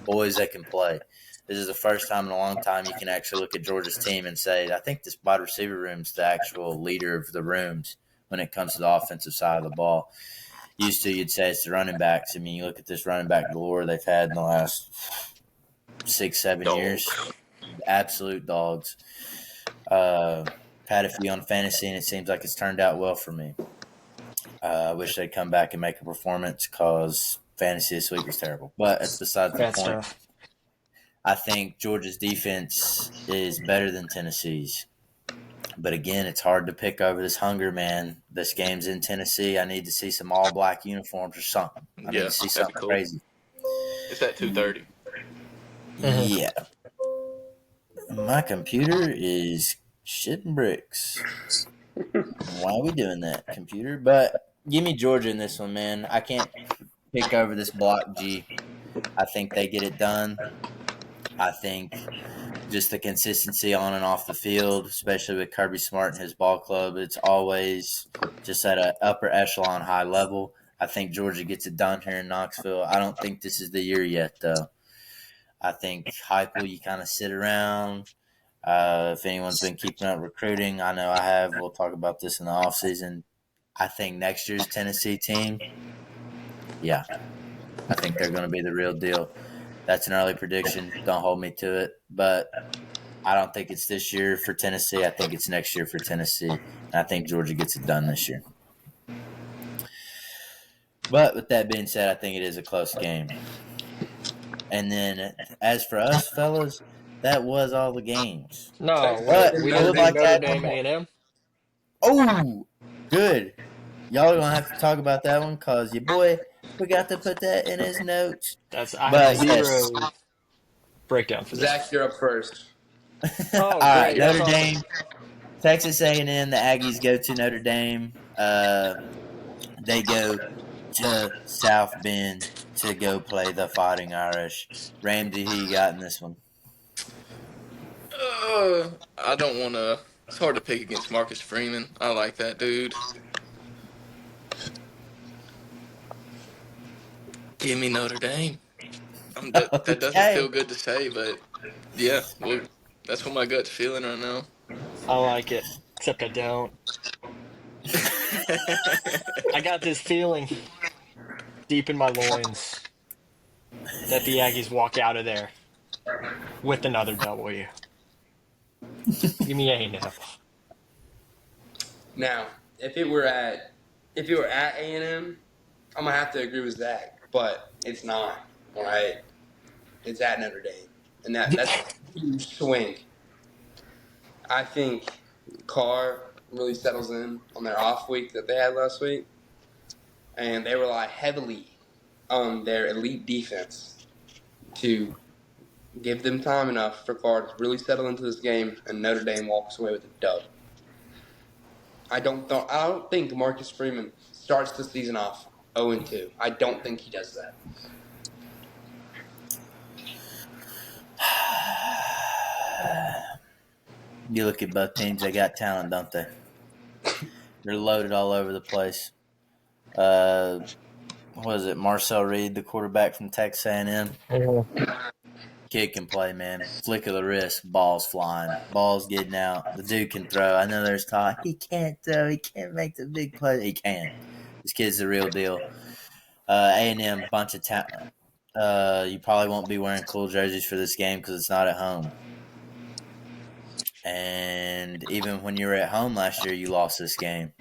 Speaker 1: Boys that can play. This is the first time in a long time you can actually look at Georgia's team and say, I think this wide receiver room is the actual leader of the rooms when it comes to the offensive side of the ball. Used to, you'd say it's the running backs. I mean, you look at this running back galore they've had in the last 6, 7 years. Absolute dogs. Had a few on fantasy, and it seems like it's turned out well for me. I wish they'd come back and make a performance because fantasy this week was terrible. But that's besides the
Speaker 2: Bad
Speaker 1: point.
Speaker 2: stuff.
Speaker 1: I think Georgia's defense is better than Tennessee's. But again, it's hard to pick over this hunger, man. This game's in Tennessee. I need to see some all-black uniforms or something. I need to see something
Speaker 3: cool.
Speaker 1: crazy.
Speaker 3: It's at 2:30.
Speaker 1: Yeah. My computer is shitting bricks. Why are we doing that, computer? But give me Georgia in this one, man. I can't pick over this block G. I think they get it done. I think just the consistency on and off the field, especially with Kirby Smart and his ball club, it's always just at an upper echelon high level. I think Georgia gets it done here in Knoxville. I don't think this is the year yet, though. I think Heupel, you kind of sit around. If anyone's been keeping up recruiting, I know I have. We'll talk about this in the offseason. I think next year's Tennessee team, yeah, I think they're going to be the real deal. That's an early prediction. Don't hold me to it. But I don't think it's this year for Tennessee. I think it's next year for Tennessee. And I think Georgia gets it done this year. But with that being said, I think it is a close game. And then as for us, fellas, that was all the games.
Speaker 2: No,
Speaker 1: But
Speaker 2: we
Speaker 1: I
Speaker 2: didn't
Speaker 1: would
Speaker 2: do
Speaker 1: like to
Speaker 2: Notre
Speaker 1: add one
Speaker 2: Dame
Speaker 1: more.
Speaker 2: A&M.
Speaker 1: Oh, good. Y'all are going to have to talk about that one because your boy forgot to put that in his notes.
Speaker 2: I
Speaker 1: But
Speaker 2: have
Speaker 1: yes.
Speaker 2: zero breakdown for this.
Speaker 4: Zach, you're up first.
Speaker 2: Oh,
Speaker 1: All right,
Speaker 2: great. That's
Speaker 1: Notre
Speaker 2: awesome.
Speaker 1: Dame, Texas A&M. The Aggies go to Notre Dame. They go to South Bend to go play the Fighting Irish. Ramsey, who you got in this one?
Speaker 3: I don't want to. It's hard to pick against Marcus Freeman. I like that dude. Give me Notre Dame. That doesn't
Speaker 1: Okay.
Speaker 3: feel good to say, but yeah, well, that's what my gut's feeling right now.
Speaker 2: I like it, except I don't. I got this feeling deep in my loins that the Aggies walk out of there with another W. Give me A&M.
Speaker 4: Now, if it were at A&M, I'm gonna have to agree with Zach, but it's not. All right, it's at Notre Dame, and that's a huge swing. I think Carr really settles in on their off week that they had last week, and they rely heavily on their elite defense to give them time enough for Carr to really settle into this game, and Notre Dame walks away with a dub. I don't think Marcus Freeman starts the season off 0-2. I don't think he does that.
Speaker 1: You look at both teams; they got talent, don't they? They're loaded all over the place. What is it? Marcel Reed, the quarterback from Texas A&M. Kid can play, man. Flick of the wrist, balls flying, balls getting out. The dude can throw. I know there's talk. He can't throw. He can't make the big play. He can. This kid's the real deal. A&M, bunch of talent. You probably won't be wearing cool jerseys for this game because it's not at home. And even when you were at home last year, you lost this game.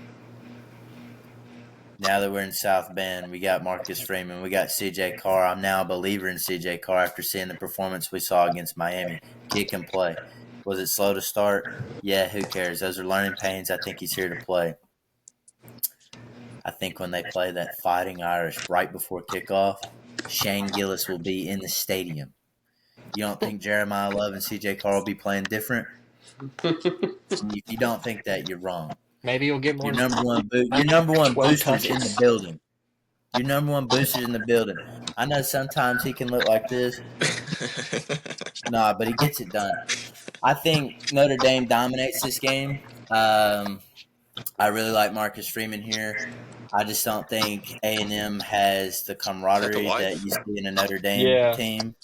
Speaker 1: Now that we're in South Bend, we got Marcus Freeman, we got CJ Carr. I'm now a believer in CJ Carr after seeing the performance we saw against Miami. Kid can play. Was it slow to start? Yeah, who cares? Those are learning pains. I think he's here to play. I think when they play that Fighting Irish right before kickoff, Shane Gillis will be in the stadium. You don't think Jeremiah Love and CJ Carr will be playing different? If you don't think that, you're wrong.
Speaker 2: Maybe you'll get more.
Speaker 1: Your number one
Speaker 2: 12
Speaker 1: boosters in the
Speaker 2: touches.
Speaker 1: building. Your number one boosters in the building. I know sometimes he can look like this. Nah, but he gets it done. I think Notre Dame dominates this game. I really like Marcus Freeman here. I just don't think A&M has the
Speaker 3: Is that the
Speaker 1: camaraderie that
Speaker 3: wife?
Speaker 1: you see in a Notre Dame
Speaker 2: Yeah.
Speaker 1: team.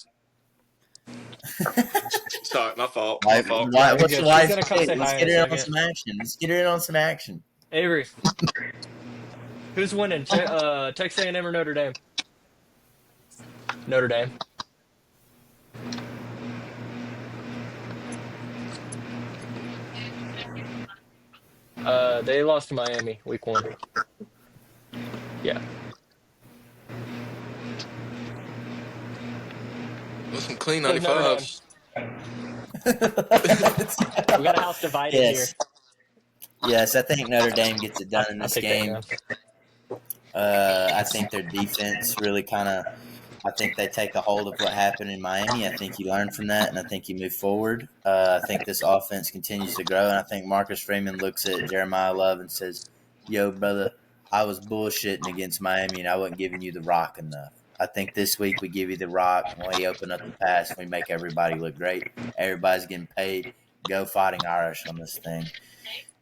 Speaker 3: Sorry, my fault. My
Speaker 1: Like,
Speaker 3: fault.
Speaker 2: No, you're
Speaker 1: what's
Speaker 2: good.
Speaker 1: the
Speaker 2: She's
Speaker 1: wife
Speaker 2: gonna come
Speaker 1: say?
Speaker 2: say
Speaker 1: Let's
Speaker 2: hi in
Speaker 1: get
Speaker 2: a
Speaker 1: in on
Speaker 2: second.
Speaker 1: some action. Let's get in on some action.
Speaker 2: Avery, who's winning? Texas A&M or Notre Dame? Notre Dame. They lost to Miami week 1. Yeah.
Speaker 3: With some clean
Speaker 2: Says Notre Dame.
Speaker 3: 95s.
Speaker 2: We got a house divided here.
Speaker 1: Yes. Yes, I think Notre Dame gets it done in
Speaker 2: I
Speaker 1: this
Speaker 2: picked
Speaker 1: game.
Speaker 2: A&M.
Speaker 1: I think their defense really kind of. I think they take a hold of what happened in Miami. I think you learn from that, and I think you move forward. I think this offense continues to grow, and I think Marcus Freeman looks at Jeremiah Love and says, "Yo, brother, I was bullshitting against Miami, and I wasn't giving you the rock enough. I think this week we give you the rock, and we open up the pass, and we make everybody look great. Everybody's getting paid. Go Fighting Irish on this thing."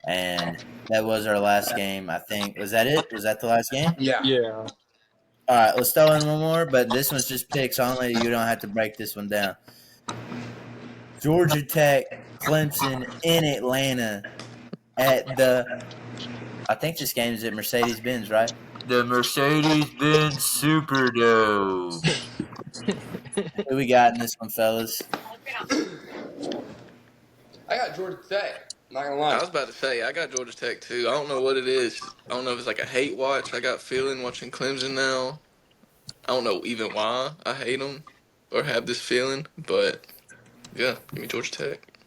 Speaker 1: And that was our last game. I think was that it? Was that the last game?
Speaker 4: Yeah.
Speaker 2: Yeah.
Speaker 1: All right, let's throw in one more, but this one's just picks only. You don't have to break this one down. Georgia Tech, Clemson in Atlanta at the. I think this game is at Mercedes Benz, right? The Mercedes Benz Superdome. Who we got in this one, fellas?
Speaker 4: I got Georgia Tech. Not gonna
Speaker 3: I
Speaker 4: lie.
Speaker 3: was about to say, I got Georgia Tech too. I don't know what it is. I don't know if it's like a hate watch I got feeling watching Clemson now. I don't know even why I hate them or have this feeling, but yeah, give me Georgia Tech.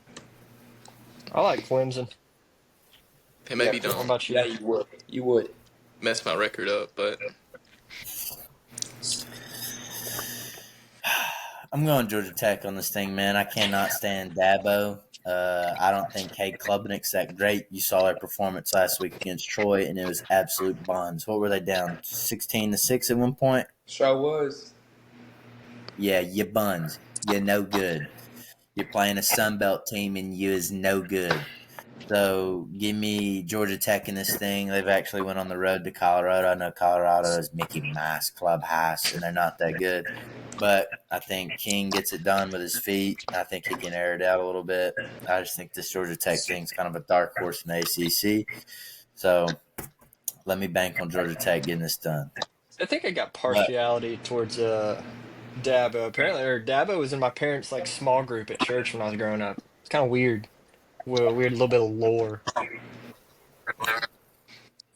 Speaker 2: I like Clemson.
Speaker 3: Hey,
Speaker 4: Yeah,
Speaker 3: maybe
Speaker 2: What
Speaker 3: don't
Speaker 2: about
Speaker 4: yeah,
Speaker 2: you?
Speaker 4: you would. You would.
Speaker 3: mess my record up, but
Speaker 1: I'm going Georgia Tech on this thing, man. I cannot stand Dabo. I don't think Cade Klubnik's that great. You saw their performance last week against Troy, and it was absolute buns. What were they down 16-6 at one point?
Speaker 4: Sure was.
Speaker 1: Yeah, you buns. You're no good. You're playing a Sun Belt team, and you is no good. So give me Georgia Tech in this thing. They've actually went on the road to Colorado. I know Colorado is Mickey Mouse Clubhouse, and they're not that good. but I think King gets it done with his feet. I think he can air it out a little bit. I just think this Georgia Tech thing's kind of a dark horse in the ACC. So let me bank on Georgia Tech getting this done.
Speaker 2: I think I got
Speaker 1: But
Speaker 2: partiality towards Dabo. Apparently, or Dabo was in my parents' like small group at church when I was growing up. It's kind of weird. Weird little bit of lore.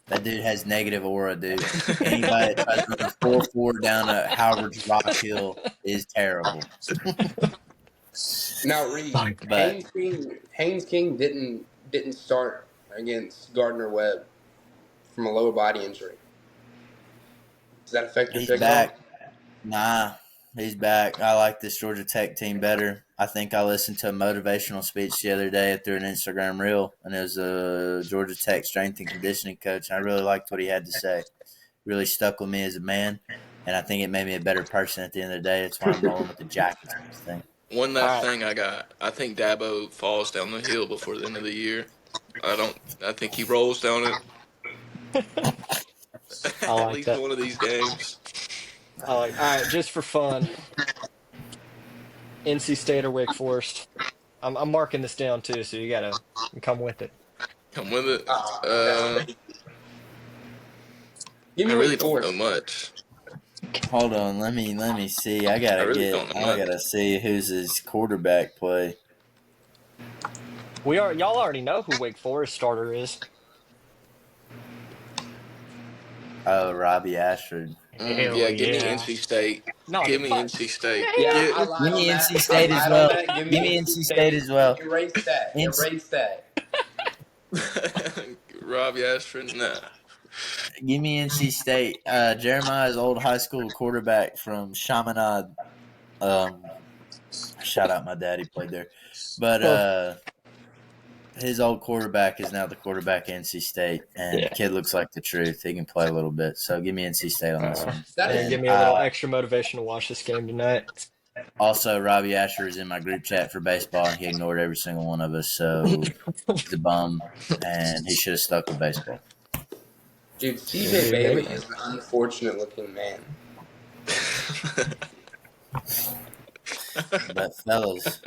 Speaker 1: that dude has negative aura, dude. Anybody that tries to run 4.4 down a Howard's Rock Hill is terrible.
Speaker 4: Now, Reed,
Speaker 1: But
Speaker 4: Haynes King didn't start against Gardner Webb from a lower body injury. Does that affect your
Speaker 1: he's
Speaker 4: pick at all?
Speaker 1: back. Nah, he's back. I like this Georgia Tech team better. I think I listened to a motivational speech the other day through an Instagram reel, and it was a Georgia Tech strength and conditioning coach. And I really liked what he had to say. Really stuck with me as a man, and I think it made me a better person at the end of the day. That's why I'm rolling with the Jackets on this thing.
Speaker 3: One
Speaker 2: All
Speaker 3: last
Speaker 2: right.
Speaker 3: thing I got. I think Dabo falls down the hill before the end of the year. I think he rolls down it
Speaker 2: I
Speaker 3: at
Speaker 2: like
Speaker 3: least
Speaker 2: that.
Speaker 3: one of these games.
Speaker 2: All right, just for fun, NC State or Wake Forest. I'm marking this down too, so you gotta come with it.
Speaker 3: Come with it.
Speaker 4: No. Give
Speaker 3: I
Speaker 4: me
Speaker 3: really
Speaker 4: Wake
Speaker 3: don't know
Speaker 4: Forest.
Speaker 3: much.
Speaker 1: Hold on, let me see. I
Speaker 3: I
Speaker 1: gotta
Speaker 3: really
Speaker 1: get.
Speaker 3: don't know
Speaker 1: I
Speaker 3: much.
Speaker 1: gotta see who's his quarterback play.
Speaker 2: Y'all already know who Wake Forest starter is.
Speaker 1: Oh, Robbie Ashford.
Speaker 2: Hell
Speaker 3: Yeah, give me
Speaker 2: yeah.
Speaker 3: NC State.
Speaker 2: No,
Speaker 3: Give
Speaker 2: get
Speaker 3: me
Speaker 2: fucked.
Speaker 3: NC State.
Speaker 4: Yeah,
Speaker 3: Get
Speaker 4: I lied
Speaker 1: Give
Speaker 4: on
Speaker 1: me
Speaker 4: that.
Speaker 1: NC
Speaker 4: I
Speaker 1: State as
Speaker 4: lied on
Speaker 1: well.
Speaker 4: that. Give
Speaker 1: Give
Speaker 4: me
Speaker 1: me
Speaker 4: NC
Speaker 1: NC State
Speaker 4: State.
Speaker 1: as well.
Speaker 4: Erase that.
Speaker 1: NC,
Speaker 4: Erase that.
Speaker 3: Robbie Ashford. Nah.
Speaker 1: give me NC State. Jeremiah's old high school quarterback from Chaminade. Shout out my dad. He played there, but
Speaker 2: Huh.
Speaker 1: his old quarterback is now the quarterback at NC State, and the
Speaker 2: Yeah.
Speaker 1: kid looks like the truth. He can play a little bit. So give me NC State on this one.
Speaker 4: That
Speaker 2: And
Speaker 4: is
Speaker 1: And
Speaker 2: give me a little extra motivation to watch this game tonight.
Speaker 1: also, Robbie Asher is in my group chat for baseball. He ignored every single one of us, so he's a bum, and he should have stuck with baseball.
Speaker 4: dude. CJ
Speaker 2: Maybe.
Speaker 4: Bailey is an unfortunate looking man.
Speaker 1: But fellas,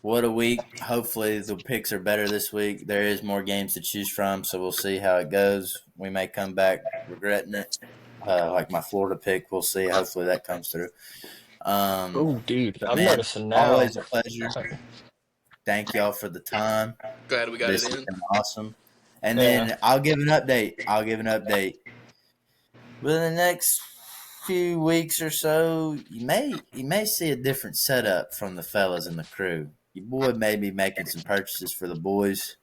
Speaker 1: what a week. Hopefully the picks are better this week. There is more games to choose from, so we'll see how it goes. We may come back regretting it. Like my Florida pick, we'll see. Hopefully that comes through.
Speaker 2: Oh, dude,
Speaker 1: But
Speaker 2: I'm
Speaker 1: man,
Speaker 2: noticing now.
Speaker 1: always a pleasure. Thank y'all for the time.
Speaker 3: Glad we got it
Speaker 1: This has
Speaker 3: in.
Speaker 1: been awesome. And
Speaker 2: Yeah.
Speaker 1: then I'll give an update. Within the next few weeks or so, you may see a different setup from the fellas and the crew. Your boy may be making some purchases for the boys.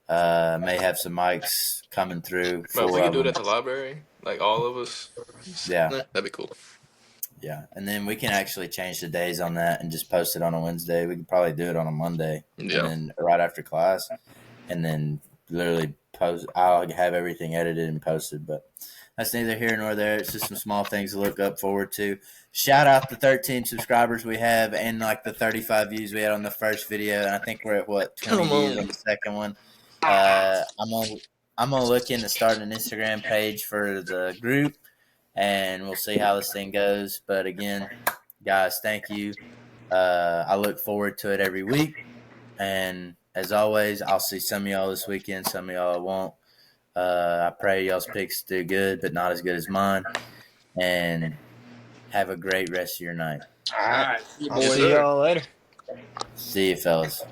Speaker 1: May have some mics coming through.
Speaker 3: But if we
Speaker 1: 4
Speaker 3: could
Speaker 1: of
Speaker 3: do it
Speaker 1: them.
Speaker 3: at the library, like all of us,
Speaker 1: Yeah,
Speaker 3: that'd be cool.
Speaker 1: yeah. And then we can actually change the days on that and just post it on a Wednesday. We could probably do it on a Monday, and
Speaker 3: Yeah.
Speaker 1: then right after class, and then literally post. I'll have everything edited and posted, but that's neither here nor there. It's just some small things to look up forward to. Shout out the 13 subscribers we have and like the 35 views we had on the first video. And I think we're at what 20
Speaker 3: Come
Speaker 1: views
Speaker 3: on.
Speaker 1: on the second one. I'm gonna look into starting an Instagram page for the group, and we'll see how this thing goes. But again, guys, thank you. I look forward to it every week, and as always, I'll see some of y'all this weekend. Some of y'all I won't. I pray y'all's picks do good, but not as good as mine. And have a great rest of your night.
Speaker 2: All
Speaker 4: All
Speaker 2: right.
Speaker 4: right, see you
Speaker 2: I'll
Speaker 3: Yes,
Speaker 4: boys.
Speaker 2: see
Speaker 3: sir.
Speaker 2: y'all later.
Speaker 1: See you, fellas.